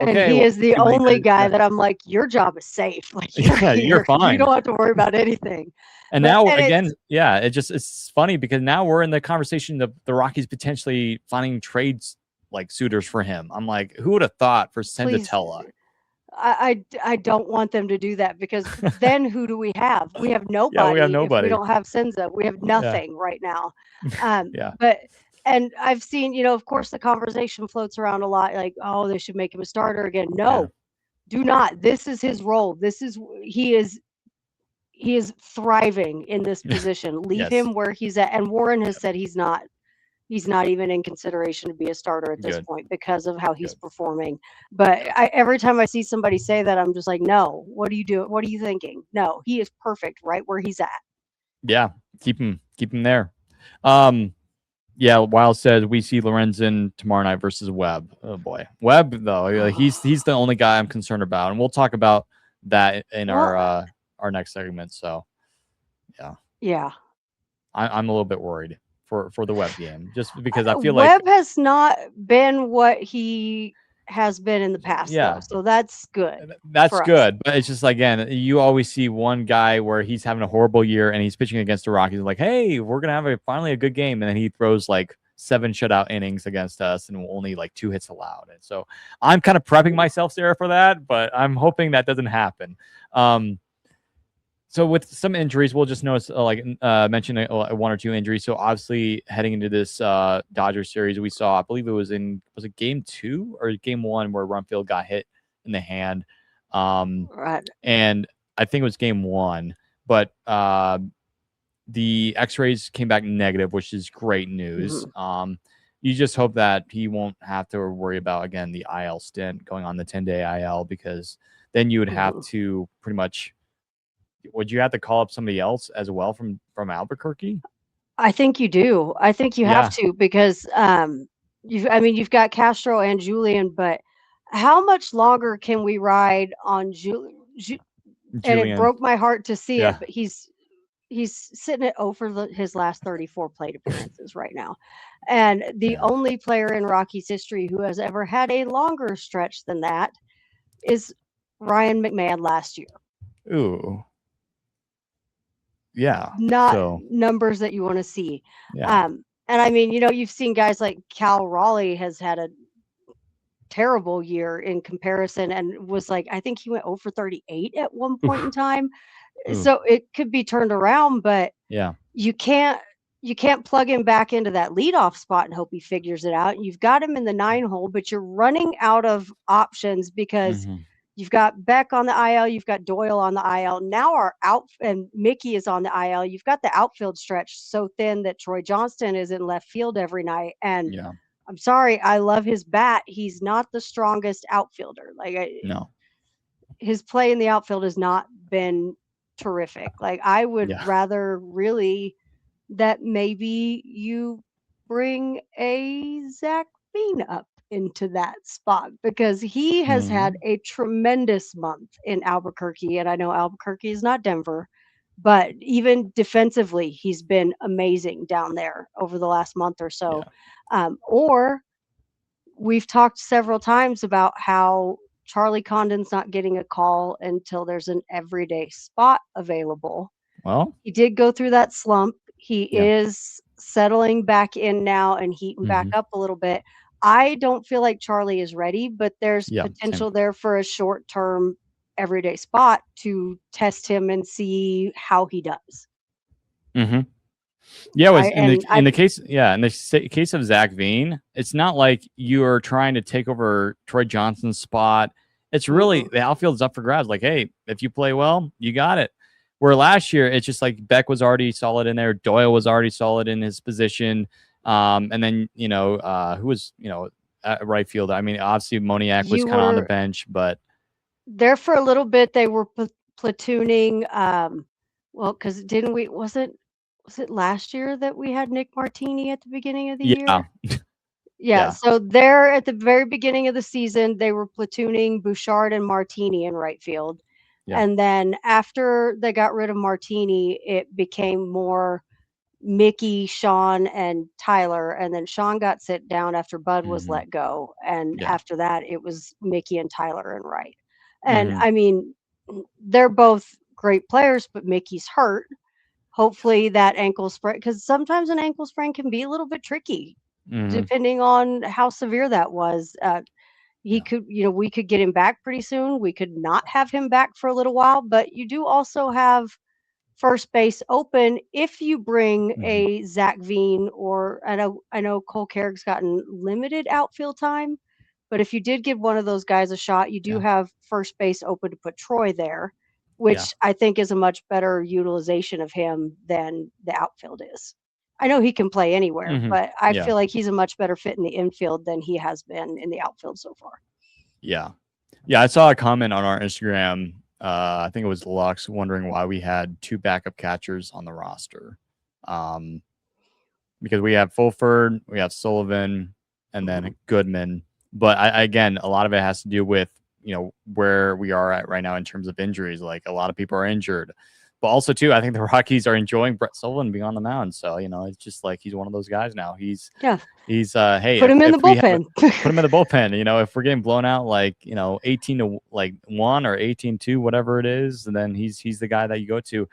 Okay, and he is the only guy that I'm like, your job is safe. Like, you're fine. You don't have to worry about anything. And now again, it's funny because now we're in the conversation of the Rockies potentially finding trades like suitors for him. I'm like, who would have thought for Senzatela? I don't want them to do that, because then who do we have? We have nobody. We have nobody. We don't have Senza. We have nothing right now. And I've seen, of course, the conversation floats around a lot, like, oh, they should make him a starter again. No, do not. This is his role. He is thriving in this position. Leave him where he's at. And Warren has said he's not even in consideration to be a starter at this point because of how he's performing. But every time I see somebody say that, I'm just like, no, what are you doing? What are you thinking? No, he is perfect right where he's at. Yeah. Keep him there. Wild says we see Lorenzen tomorrow night versus Webb. Oh boy. Webb though, he's the only guy I'm concerned about. And we'll talk about that in our next segment. So yeah. I'm a little bit worried for the Webb game, just because I feel like Webb has not been what he has been in the past, though, yeah, so that's good that's for us. good. But it's just, again, you always see one guy where he's having a horrible year and he's pitching against the Rockies, like, hey, we're gonna have finally a good game, and then he throws like 7 shutout innings against us and only like 2 hits allowed. And so I'm kind of prepping myself, Sarah, for that, but I'm hoping that doesn't happen. So with some injuries, we'll just notice, mention one or two injuries. So obviously heading into this Dodgers series, we saw, I believe was it game 2 or game 1 where Rumfield got hit in the hand. Right. And I think it was game 1, but the x-rays came back negative, which is great news. You just hope that he won't have to worry about, again, the IL stint, going on the 10-day IL, because then you would have to pretty much, would you have to call up somebody else as well from Albuquerque? I think you do. I think you have to, because you've got Castro and Julian, but how much longer can we ride on Julian? And it broke my heart to see it, but he's sitting at over his last 34 plate appearances right now. And the only player in Rockies history who has ever had a longer stretch than that is Ryan McMahon last year. Ooh. Yeah. Not numbers that you want to see. Yeah. And I mean, you've seen guys like Cal Raleigh has had a terrible year in comparison, and was like, I think he went 0 for 38 at one point in time. So it could be turned around, but you can't plug him back into that leadoff spot and hope he figures it out. You've got him in the 9 hole, but you're running out of options, because you've got Beck on the IL, you've got Doyle on the IL. Now and Mickey is on the IL. You've got the outfield stretch so thin that Troy Johnston is in left field every night. And I'm sorry, I love his bat. He's not the strongest outfielder. His play in the outfield has not been terrific. Like, I would rather really that maybe you bring a Zach Bean up into that spot, because he has had a tremendous month in Albuquerque. And I know Albuquerque is not Denver, but even defensively, he's been amazing down there over the last month or so. Or we've talked several times about how Charlie Condon's not getting a call until there's an everyday spot available. Well, he did go through that slump. He is settling back in now and heating back up a little bit. I don't feel like Charlie is ready, but there's potential there for a short-term everyday spot to test him and see how he does. Yeah, it was in the case of Zach Veen, it's not like you are trying to take over Troy Johnson's spot. It's really the outfield's up for grabs. Like, hey, if you play well, you got it. Where last year, it's just like Beck was already solid in there, Doyle was already solid in his position, and then who was at right field. I mean, obviously Moniak was kind of on the bench, but there for a little bit they were platooning. Because didn't we? Was it last year that we had Nick Martini at the beginning of the year? Yeah. So there at the very beginning of the season, they were platooning Bouchard and Martini in right field. And then after they got rid of Martini, it became more Mickey, Sean, and Tyler. And then Sean got sit down after Bud was let go. And after that, it was Mickey and Tyler in right. And I mean, they're both great players, but Mickey's hurt. Hopefully that ankle sprain, because sometimes an ankle sprain can be a little bit tricky, depending on how severe that was. He could, we could get him back pretty soon. We could not have him back for a little while, but you do also have first base open if you bring a Zach Veen, or I know Cole Carrick's gotten limited outfield time, but if you did give one of those guys a shot, you do have first base open to put Troy there, which I think is a much better utilization of him than the outfield is. I know he can play anywhere, but I feel like he's a much better fit in the infield than he has been in the outfield so far. Yeah. I saw a comment on our Instagram. I think it was Lux, wondering why we had 2 backup catchers on the roster. Because we have Fulford, we have Sullivan, and then Goodman. But again, a lot of it has to do with where we are at right now in terms of injuries. Like, a lot of people are injured. But also too, I think the Rockies are enjoying Brett Sullivan being on the mound. So, it's just like he's one of those guys now. He's hey, put him in the if we have bullpen. put him in the bullpen, if we're getting blown out like, 18 to like 1 or 18-2, whatever it is, and then he's the guy that you go to.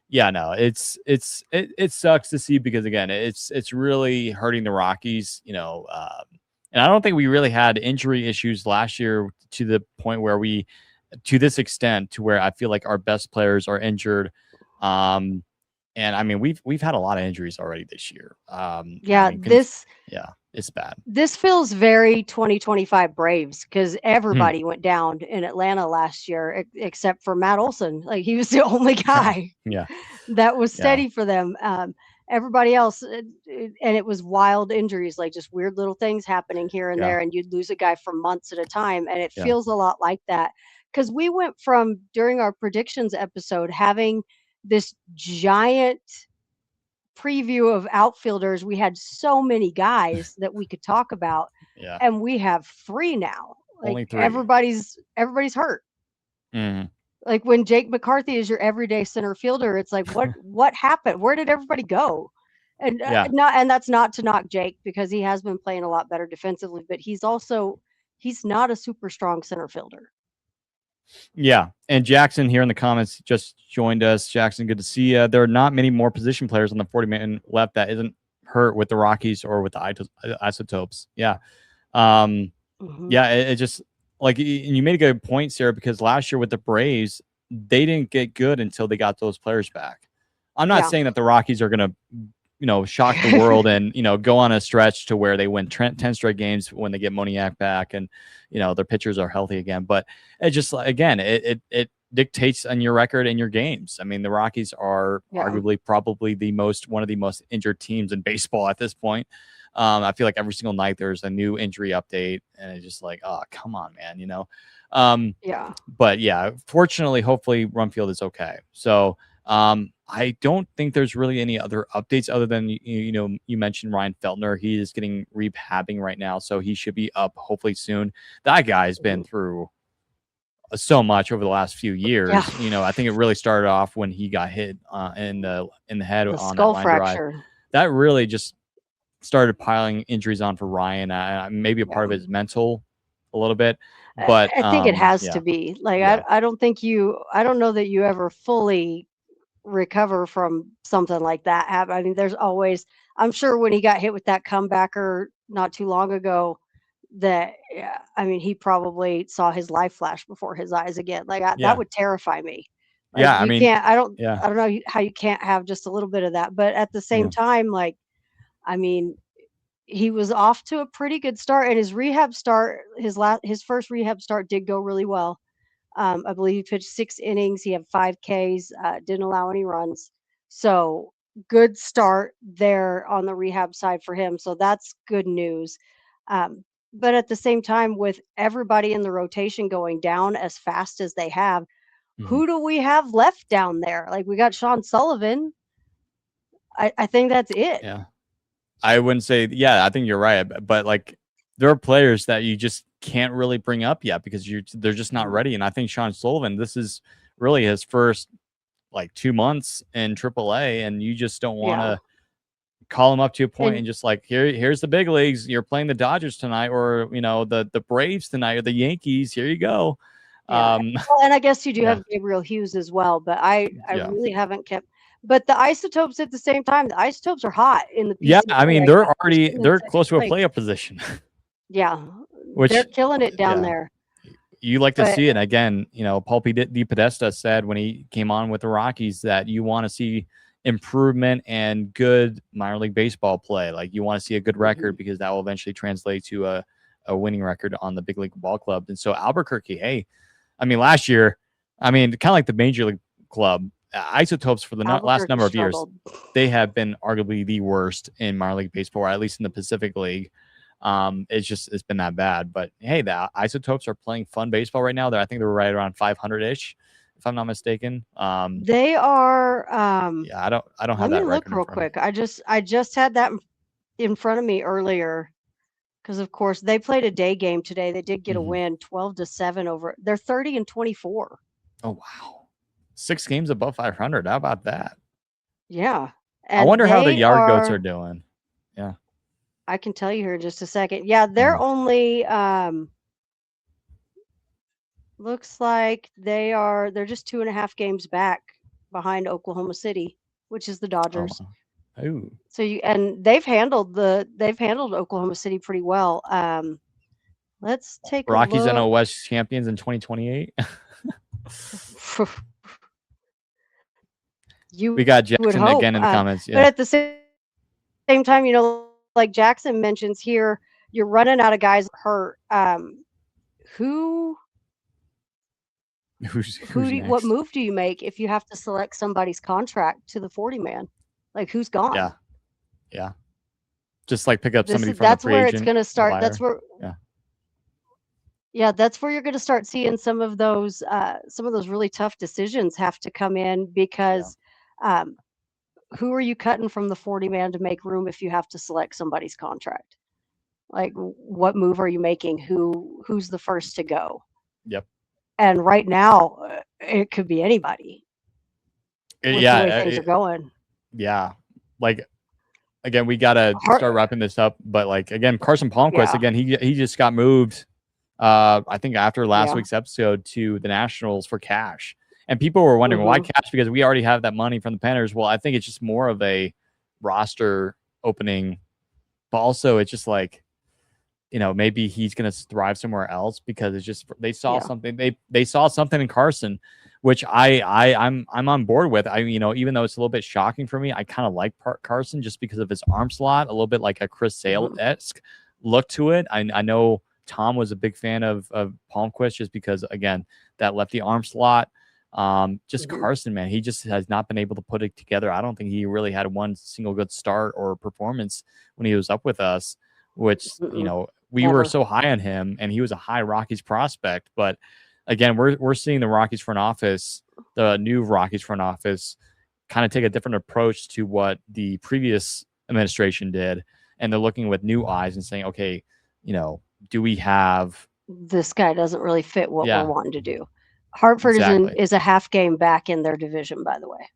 Yeah, no, it sucks to see because again, it's really hurting the Rockies, and I don't think we really had injury issues last year to the point where to this extent, to where I feel like our best players are injured. And I mean, we've had a lot of injuries already this year. Yeah, it's bad. This feels very 2025 Braves because Hmm. everybody went down in Atlanta last year except for Matt Olson. Like he was the only guy Yeah. that was Yeah. steady for them. Everybody else, and it was wild injuries, like just weird little things happening here and Yeah. there, and you'd lose a guy for months at a time. And it Yeah. feels a lot like that because we went from during our predictions episode having this giant preview of outfielders. We had so many guys that we could talk about, Yeah. and we have 3 now. Like Only 3. everybody's hurt. Mhm. Like when Jake McCarthy is your everyday center fielder, it's like what happened? Where did everybody go? And Yeah. and that's not to knock Jake because he has been playing a lot better defensively, but he's not a super strong center fielder. Yeah. And Jackson here in the comments just joined us. Jackson, good to see you. There are not many more position players on the 40-man left that isn't hurt with the Rockies or with the Isotopes. Yeah. Yeah, it just like, and you made a good point, Sarah, because last year with the Braves, they didn't get good until they got those players back. I'm not saying that the Rockies are going to, shock the world and, go on a stretch to where they win 10 straight games when they get Moniak back and, their pitchers are healthy again. But it just, again, it dictates on your record and your games. I mean, the Rockies are arguably probably one of the most injured teams in baseball at this point. I feel like every single night there's a new injury update and it's just like, oh, come on, man, Yeah. But yeah, fortunately, hopefully Rumfield is okay. So I don't think there's really any other updates other than, you mentioned Ryan Feltner. He is getting rehabbing right now, so he should be up hopefully soon. That guy's been through so much over the last few years. Yeah. I think it really started off when he got hit in the head on skull that line fracture. drive. That really just started piling injuries on for Ryan. Maybe a part of it is mental a little bit, but I think it has to be. Like I don't know that you ever fully recover from something like that happen. I mean, there's always, I'm sure when he got hit with that comebacker not too long ago, that I mean, he probably saw his life flash before his eyes again. Like that would terrify me. Like, I mean, I don't know how you can't have just a little bit of that. But at the same time, like, I mean, he was off to a pretty good start, and his first rehab start did go really well. I believe he pitched 6 innings. He had 5 Ks, didn't allow any runs. So good start there on the rehab side for him. So that's good news. But at the same time, with everybody in the rotation going down as fast as they have, who do we have left down there? Like we got Sean Sullivan. I think that's it. Yeah. I wouldn't say, I think you're right. But like there are players that you just can't really bring up yet because they're just not ready. And I think Sean Sullivan, this is really his first like 2 months in AAA, and you just don't want to call him up to a point and just like, here's the big leagues. You're playing the Dodgers tonight, or the Braves tonight, or the Yankees. Here you go. Well, and I guess you do have Gabriel Hughes as well, but I really haven't kept. But the Isotopes at the same time, the Isotopes are hot in the PCA. I mean, they're close to a playoff position. Which they're killing it down there. You like to see it. Again, Paul DePodesta said when he came on with the Rockies that you want to see improvement and good minor league baseball play. Like you want to see a good record because that will eventually translate to a winning record on the big league ball club. And so Albuquerque, hey, I mean, last year, kind of like the major league club, Isotopes for the last number of years, they have been arguably the worst in minor league baseball, or at least in the Pacific League. It's been that bad. But hey, the Isotopes are playing fun baseball right now. I think they're right around 500-ish, if I'm not mistaken. They are. I don't have that. Let me look real quick. I just had that in front of me earlier, because of course they played a day game today. They did get a win, 12-7 over. They're 30-24. Oh wow. 6 games above 500. How about that? Yeah. I And wonder how the they yard goats are are, doing. Yeah. I can tell you here in just a second. Yeah, they're only looks like they're just 2.5 games back behind Oklahoma City, which is the Oh, Dodgers. ooh. So they've handled Oklahoma City pretty well. Let's take Rockies a NL look. West champions in 2028. You We got would Jackson hope, again in the comments. but Yeah. at the same time, like Jackson mentions here, you're running out of guys hurt. Who Who's what next? move do you make if you have to select somebody's contract to the 40 man? Like who's gone? Yeah. Yeah. Just like pick up somebody from the That's free where it's agent going to start. wire. Yeah, that's where you're going to start seeing some of those really tough decisions have to come in because um, who are you cutting from the 40 man to make room if you have to select somebody's contract? Like what move are you making? Who's the first to go? Yep. And right now, it could be anybody with the way things are going. Yeah. Like, again, we got to start wrapping this up. But, like, again, Carson Palmquist, again, he just got moved, I think, after last week's episode to the Nationals for cash. And people were wondering, why cash? Because we already have that money from the Panthers. Well, I think it's just more of a roster opening. But also, it's just like, maybe he's going to thrive somewhere else because it's just they saw something. They saw something in Carson, which I'm on board with. Even though it's a little bit shocking for me, I kind of like Carson just because of his arm slot, a little bit like a Chris Sale-esque look to it. I know Tom was a big fan of Palmquist just because, again, that lefty arm slot. Carson, man, he just has not been able to put it together. I don't think he really had one single good start or performance when he was up with us, which, we were so high on him and he was a high Rockies prospect. But again, we're seeing the Rockies front office, the new Rockies front office, kind of take a different approach to what the previous administration did. And they're looking with new eyes and saying, okay, do we have this guy doesn't really fit what we're wanting to do. Hartford is a half game back in their division, by the way.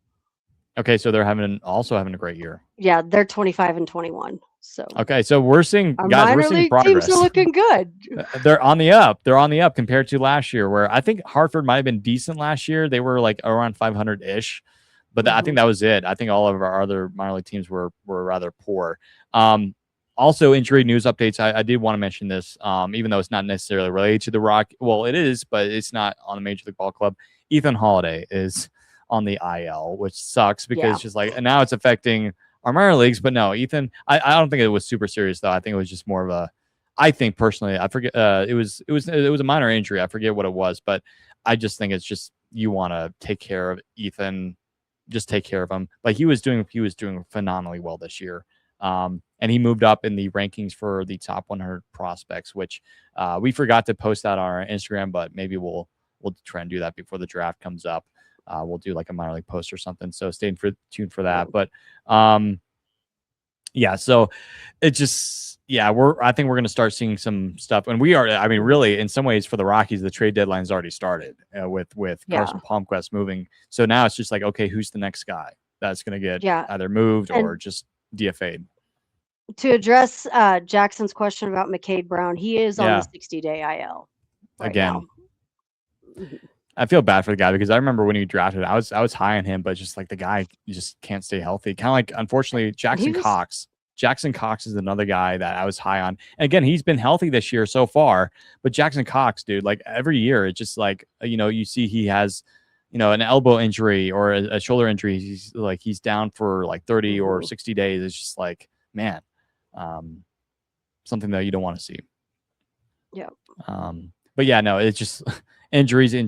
Okay, so they're also having a great year. Yeah, they're 25-21. So okay, so we're seeing our minor league teams are looking good. They're on the up. They're on the up compared to last year, where I think Hartford might have been decent last year. They were like around 500-ish, but I think that was it. I think all of our other minor league teams were rather poor. Also, injury news updates. I did want to mention this, even though it's not necessarily related to the Rock. Well, it is, but it's not on the Major League Ball Club. Ethan Holiday is on the IL, which sucks because it's just like, and now it's affecting our minor leagues. But no, Ethan, I don't think it was super serious though. I think it was just more of a, I think personally, I forget, it was a minor injury. I forget what it was, but I just think it's just, you want to take care of Ethan, just take care of him. Like he was doing phenomenally well this year. And he moved up in the rankings for the top 100 prospects, which we forgot to post that on our Instagram, but maybe we'll try and do that before the draft comes up. We'll do like a minor league post or something. So stay tuned for that. But yeah, so it just, I think we're going to start seeing some stuff. And we are, I mean, really, in some ways for the Rockies, the trade deadline's already started with Carson Palmquist moving. So now it's just like, okay, who's the next guy that's going to get either moved or just DFA'd? To address Jackson's question about McCade Brown, he is on the 60-day IL now. I feel bad for the guy because I remember when he drafted, I was high on him, but just like the guy just can't stay healthy. Kind of like, unfortunately, Jackson Cox. Jackson Cox is another guy that I was high on. And again, he's been healthy this year so far, but Jackson Cox, dude, like every year, it's just like, you see he has, an elbow injury or a shoulder injury. He's down for like 30 or 60 days. It's just like, man, something that you don't want to see. Yeah. But yeah, no, it's just injuries.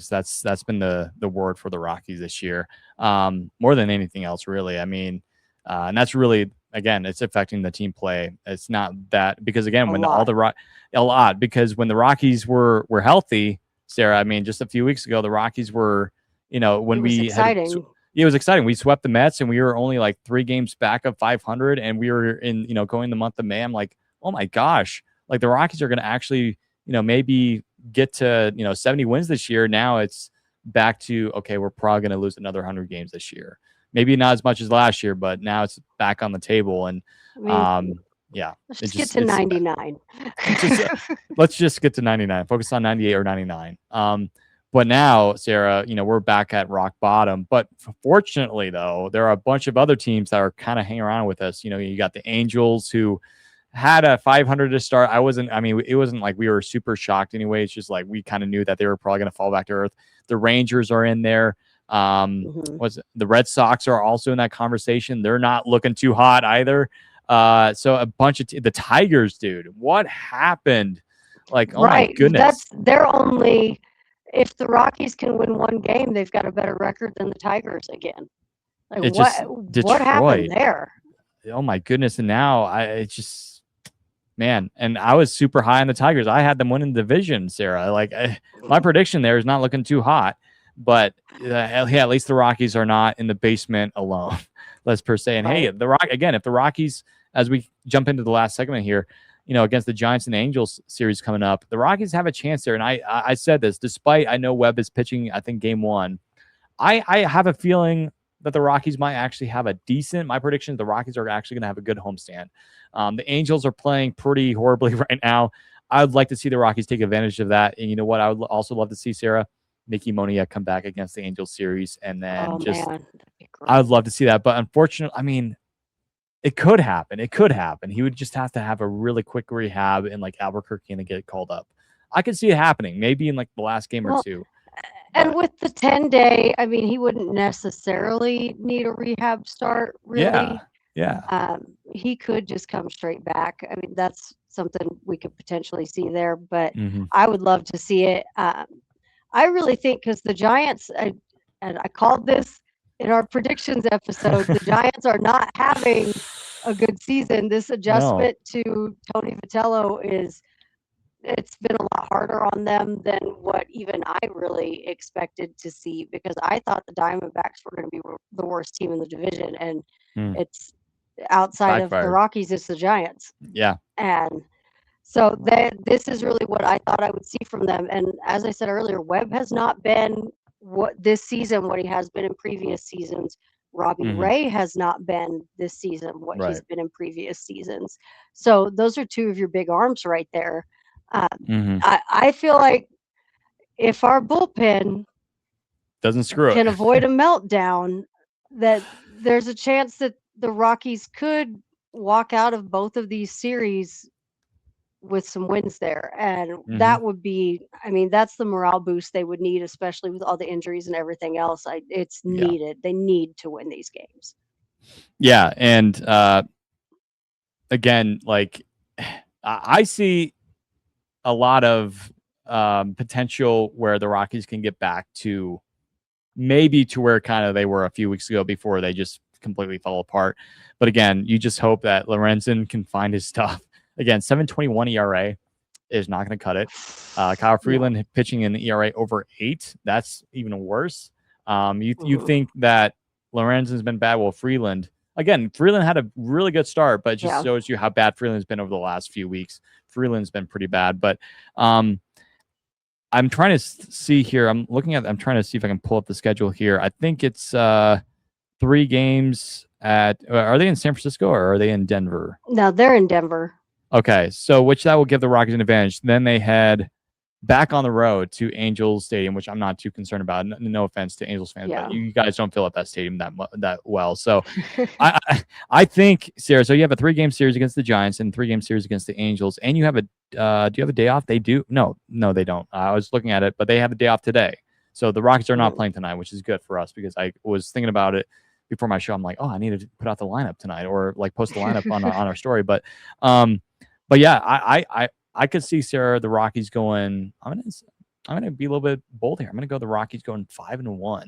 That's been the word for the Rockies this year. More than anything else, really. I mean, and that's really, again, it's affecting the team play. It's not that because again, when because when the Rockies were healthy, Sarah, I mean, just a few weeks ago, the Rockies were, when we exciting. It was exciting. We swept the Mets and we were only like 3 games back of 500 and we were in, going the month of May. I'm like, oh my gosh, like the Rockies are going to actually, maybe get to, 70 wins this year. Now it's back to, okay, we're probably going to lose another 100 games this year. Maybe not as much as last year, but now it's back on the table. And I mean, yeah, let's just get to 99. Let's just get to 99. Focus on 98 or 99. But now, Sarah, we're back at rock bottom. But fortunately, though, there are a bunch of other teams that are kind of hanging around with us. You got the Angels, who had a 500 to start. It wasn't like we were super shocked anyway. It's just like we kind of knew that they were probably going to fall back to earth. The Rangers are in there. The Red Sox are also in that conversation. They're not looking too hot either. So a bunch of the Tigers, dude, what happened? Like, oh my goodness. They're only, if the Rockies can win one game, they've got a better record than the Tigers again. Like, what happened there? Oh my goodness. And now man, and I was super high on the Tigers. I had them winning the division, Sarah. Like, my prediction there is not looking too hot, but at least the Rockies are not in the basement alone. Let's per se. And hey, if the Rockies, as we jump into the last segment here, against the Giants and the Angels series coming up, the Rockies have a chance there. And I said this, despite I know Webb is pitching, I think game 1, I have a feeling that the Rockies might actually have a decent, my prediction is the Rockies are actually going to have a good homestand. The Angels are playing pretty horribly right now. I would like to see the Rockies take advantage of that. And you know what? I would also love to see, Sarah, Mickey Moniak come back against the Angels series. And then I would love to see that. But unfortunately, it could happen. It could happen. He would just have to have a really quick rehab in like Albuquerque and then get called up. I could see it happening, maybe in like the last game or two. And with the 10-day, he wouldn't necessarily need a rehab start, really. Yeah. He could just come straight back. That's something we could potentially see there, but I would love to see it. I really think, because the Giants, and I called this in our predictions episode, the Giants are not having a good season. This adjustment to Tony Vitello it's been a lot harder on them than what even I really expected to see, because I thought the Diamondbacks were going to be the worst team in the division, and it's outside of the Rockies, it's the Giants. Yeah. And so this is really what I thought I would see from them. And as I said earlier, Webb has not been what he has been in previous seasons. Robbie Ray has not been this season what he's been in previous seasons. So those are two of your big arms right there. I feel like if our bullpen doesn't screw can avoid a meltdown, that there's a chance that the Rockies could walk out of both of these series with some wins there. And that would be, that's the morale boost they would need, especially with all the injuries and everything else. It's needed. They need to win these games. Yeah. And again, like, I see a lot of potential where the Rockies can get back to maybe to where kind of they were a few weeks ago before they just completely fell apart. But again, you just hope that Lorenzen can find his stuff. Again, 7.21 ERA is not going to cut it. Kyle Freeland pitching in the ERA over 8. That's even worse. You think that Lorenzen's been bad? Well, Freeland had a really good start, but it just shows you how bad Freeland's been over the last few weeks. Freeland's been pretty bad, but I'm trying to see here. I'm trying to see if I can pull up the schedule here. I think it's 3 games are they in San Francisco or are they in Denver? No, they're in Denver. Okay, so which that will give the Rockies an advantage. Then they head back on the road to Angels Stadium, which I'm not too concerned about. No offense to Angels fans, but you guys don't fill up that stadium that well. So I think, Sarah, so you have a 3-game series against the Giants and 3-game series against the Angels, and you have do you have a day off? They do? No, they don't. I was looking at it, but they have a day off today. So the Rockies are not playing tonight, which is good for us, because I was thinking about it before my show. I'm like, I need to put out the lineup tonight, or like post the lineup on our story. But yeah, I could see, Sarah, the Rockies going. I'm gonna be a little bit bold here. I'm gonna go the Rockies going 5-1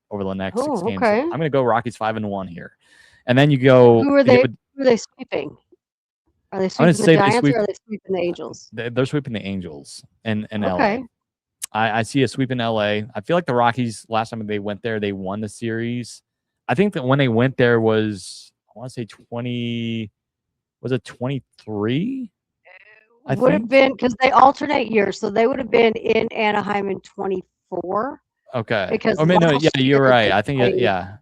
over the next 6 games. Okay. I'm gonna go Rockies 5-1 here, and then you go. Who are they sweeping? Are they sweeping the Giants or are they sweeping the Angels? They're sweeping the Angels in okay. LA. I see a sweep in LA. I feel like the Rockies, last time they went there, they won the series. I think that when they went there was, I want to say 20. Was it 23? Would have been, because they alternate years, so they would have been in Anaheim in 24. Okay. because I mean, no, yeah, last you're year right. they I think, played, yeah,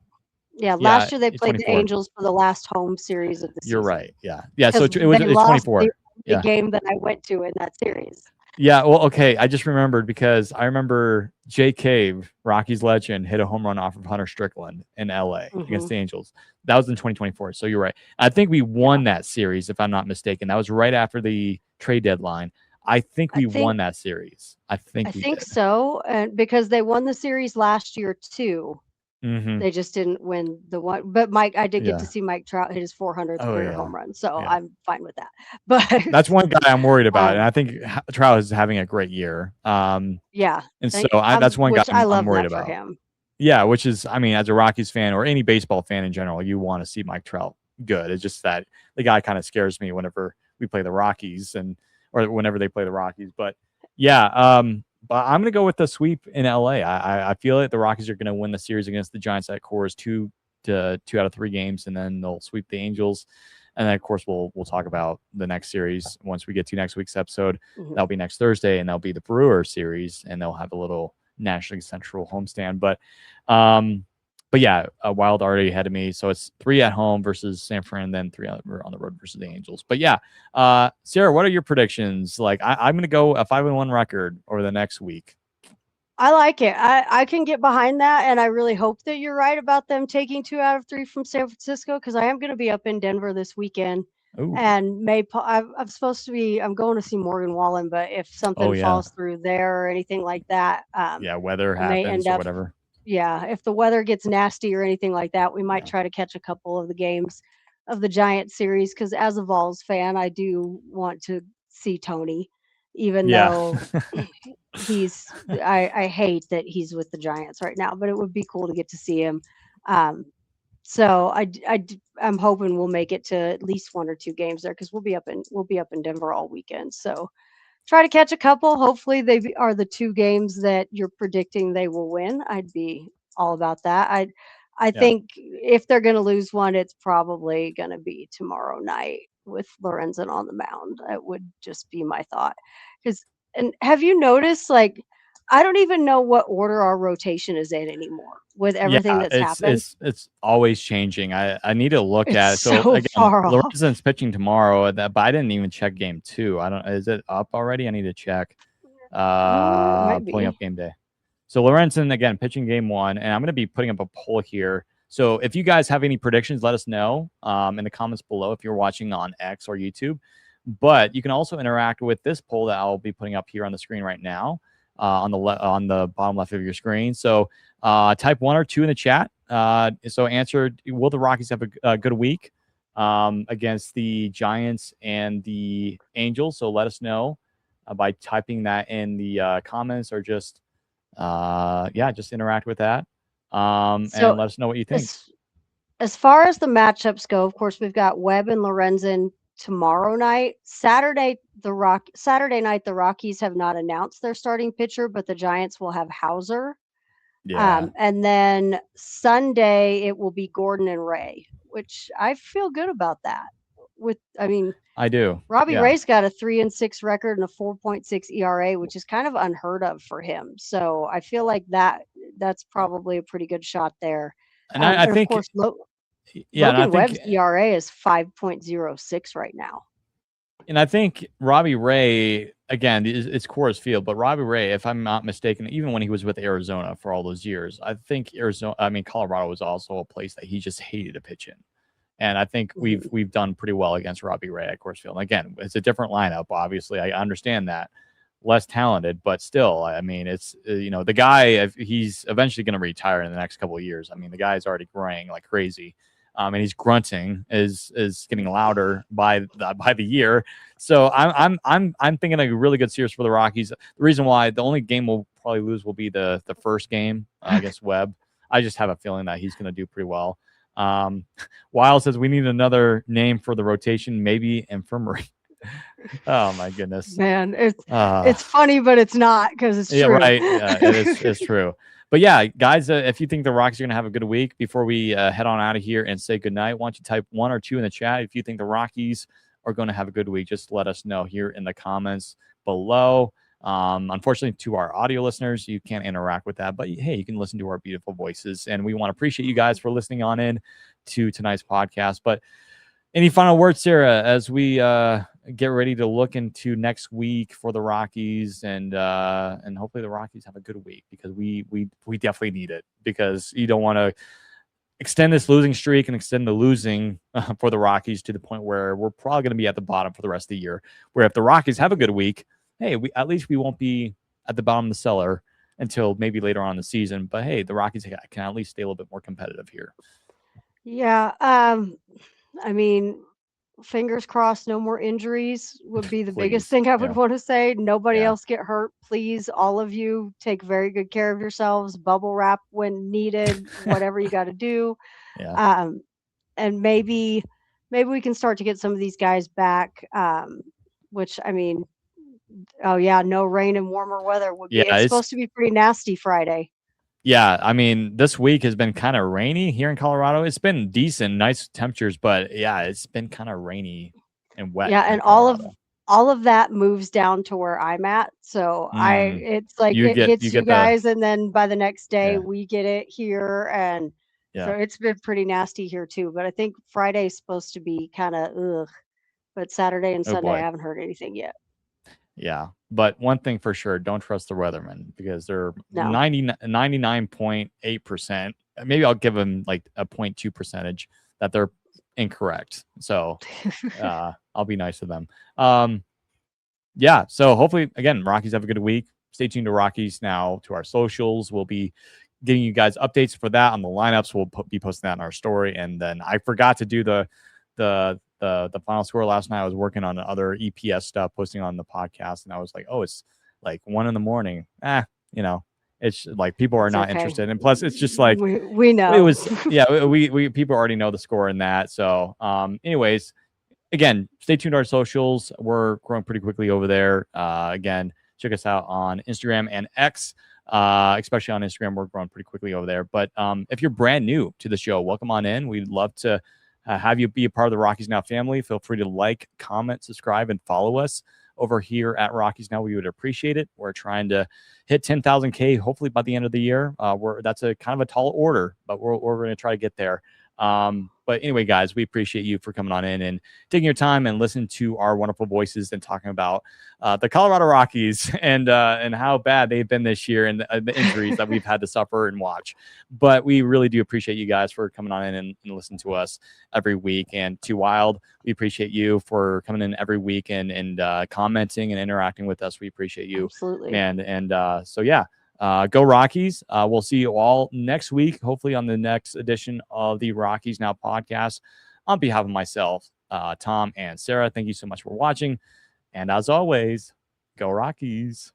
yeah, yeah, last year they played the 24. Angels for the last home series of the You're season right. Yeah. Yeah. So because they it's lost the 24. only Yeah. game that I went to in that series. Yeah. Well, okay. I just remembered because I remember Jay Cave, Rockies legend, hit a home run off of Hunter Strickland in LA against the Angels. That was in 2024. So you're right. I think we won that series, if I'm not mistaken. That was right after the trade deadline. I think I we think won that series. I I think we think did. so, and because they won the series last year too. Mm-hmm. They just didn't win the one. But I did get to Yeah. see Mike Trout hit his 400th Oh, career yeah. home run, so Yeah. I'm fine with that. But That's one guy I'm worried about. And um, I think Trout is having a great year. yeah, And so that's one guy which I I'm love worried that for about. him. Yeah, which is, I mean, as a Rockies fan or any baseball fan in general, you want to see Mike Trout good. It's just that the guy kind of scares me whenever we play the Rockies or whenever they play the Rockies. But yeah, but I'm gonna go with the sweep in LA. I feel like the Rockies are gonna win the series against the Giants at Coors 2 out of 3 games, and then they'll sweep the Angels. And then of course we'll talk about the next series once we get to next week's episode. That'll be next Thursday, and that'll be the Brewer series, and they'll have a little National League Central homestand. But yeah, Wild already ahead of me, so it's 3 at home versus San Fran, then 3 on the road versus the Angels. But yeah, Sarah, what are your predictions? Like, I'm gonna go a 5-1 record over the next week. I like it. I can get behind that, and I really hope that you're right about them taking 2 out of 3 from San Francisco because I am going to be up in Denver this weekend, Ooh. and I'm supposed to be. I'm going to see Morgan Wallen, but if something yeah. falls through there or anything like that, Yeah, weather I may happens end or up. whatever. Yeah, if the weather gets nasty or anything like that, we might try to catch a couple of the games of the Giant series because as a Vols fan, I do want to see Tony, even though I hate that he's with the Giants right now, but it would be cool to get to see him. So I'm hoping we'll make it to at least 1 or 2 games there because we'll be up in Denver all weekend. So try to catch a couple. Hopefully are the 2 games that you're predicting they will win. I'd be all about that. I think if they're going to lose one, it's probably going to be tomorrow night with Lorenzen on the mound. That would just be my thought. And have you noticed, like, I don't even know what order our rotation is in anymore with everything that's happened. It's always changing. I need to look at it. It's So so again, far off. Lorenzen's pitching tomorrow, but I didn't even check game 2. I don't. Is it up already? I need to check. It might Pulling be. up game day. So Lorenzen again pitching game 1, and I'm going to be putting up a poll here. So if you guys have any predictions, let us know in the comments below if you're watching on X or YouTube. But you can also interact with this poll that I'll be putting up here on the screen right now. On the bottom left of your screen. So type 1 or 2 in the chat. So answer, will the Rockies have a good week against the Giants and the Angels? So let us know by typing that in the comments or just interact with that and let us know what you think. As far as the matchups go, of course, we've got Webb and Lorenzen tomorrow night. Saturday night, the Rockies have not announced their starting pitcher, but the Giants will have Hauser. Yeah. And then Sunday it will be Gordon and Ray, which I feel good about that. I do. Robbie Ray's got a 3-6 record and a 4.6 ERA, which is kind of unheard of for him. So I feel like that's probably a pretty good shot there. And I think, of course, Logan Webb's ERA is 5.06 right now. And I think Robbie Ray, again, it's Coors Field, but Robbie Ray, if I'm not mistaken, even when he was with Arizona for all those years, I think Colorado was also a place that he just hated to pitch in. And I think we've done pretty well against Robbie Ray at Coors Field. And again, it's a different lineup, obviously. I understand that. Less talented, but still, I mean, it's, the guy, he's eventually going to retire in the next couple of years. I mean, the guy's already graying like crazy. And he's grunting is getting louder by the year. So I'm thinking a really good series for the Rockies. The reason why the only game we'll probably lose will be the first game against Webb. I just have a feeling that he's going to do pretty well. Wild says we need another name for the rotation, maybe infirmary. Oh my goodness, man, it's funny, but it's not because it's true. Yeah, right. Yeah, it's true. But yeah, guys, if you think the Rockies are going to have a good week, before we head on out of here and say goodnight, why don't you type 1 or 2 in the chat if you think the Rockies are going to have a good week? Just let us know here in the comments below. Unfortunately, to our audio listeners, you can't interact with that, but hey, you can listen to our beautiful voices, and we want to appreciate you guys for listening on in to tonight's podcast. But any final words, Sarah, as we get ready to look into next week for the Rockies, and hopefully the Rockies have a good week, because we definitely need it, because you don't want to extend this losing streak and extend the losing for the Rockies to the point where we're probably going to be at the bottom for the rest of the year. Where if the Rockies have a good week, hey, at least we won't be at the bottom of the cellar until maybe later on in the season. But hey, the Rockies can at least stay a little bit more competitive here. Yeah. I mean, fingers crossed, no more injuries would be the biggest thing I would want to say. Nobody else get hurt. Please, all of you, take very good care of yourselves. Bubble wrap when needed, whatever you got to do. And maybe we can start to get some of these guys back, which, I mean, oh yeah, no rain and warmer weather would be. It's supposed to be pretty nasty Friday. Yeah, I mean, this week has been kind of rainy here in Colorado. It's been decent, nice temperatures, but yeah, it's been kind of rainy and wet. Yeah, and all of that moves down to where I'm at. So it's like it hits you guys, and then by the next day we get it here, and so it's been pretty nasty here too. But I think Friday's supposed to be kind of ugh, but Saturday and Sunday I haven't heard anything yet. Yeah, but one thing for sure, don't trust the weathermen, because they're 99.8%. Maybe I'll give them like a 0.2 percentage that they're incorrect. So I'll be nice to them. Yeah, so hopefully, again, Rockies have a good week. Stay tuned to Rockies Now, to our socials. We'll be giving you guys updates for that on the lineups. We'll be posting that in our story. And then I forgot to do the final score last night. I was working on other EPS stuff, posting on the podcast, and I was like, oh, it's like 1 a.m. You know, it's like people are not interested, and plus it's just like we know it was we people already know the score in that. So anyways, again, stay tuned to our socials. We're growing pretty quickly over there. Again, check us out on Instagram and X. Especially on Instagram, we're growing pretty quickly over there. But if you're brand new to the show, welcome on in. We'd love to have you be a part of the Rockies Now family. Feel free to like, comment, subscribe, and follow us over here at Rockies Now. We would appreciate it. We're trying to hit 10,000K hopefully by the end of the year. That's a kind of a tall order, but we're going to try to get there. But anyway, guys, we appreciate you for coming on in and taking your time and listening to our wonderful voices and talking about the Colorado Rockies and how bad they've been this year, and the injuries that we've had to suffer and watch. But we really do appreciate you guys for coming on in and listening to us every week. And to Wild, we appreciate you for coming in every week and commenting and interacting with us. We appreciate you. Absolutely. And so, yeah. Go Rockies. We'll see you all next week, hopefully on the next edition of the Rockies Now podcast. On behalf of myself, Tom, and Sarah, thank you so much for watching. And as always, go Rockies.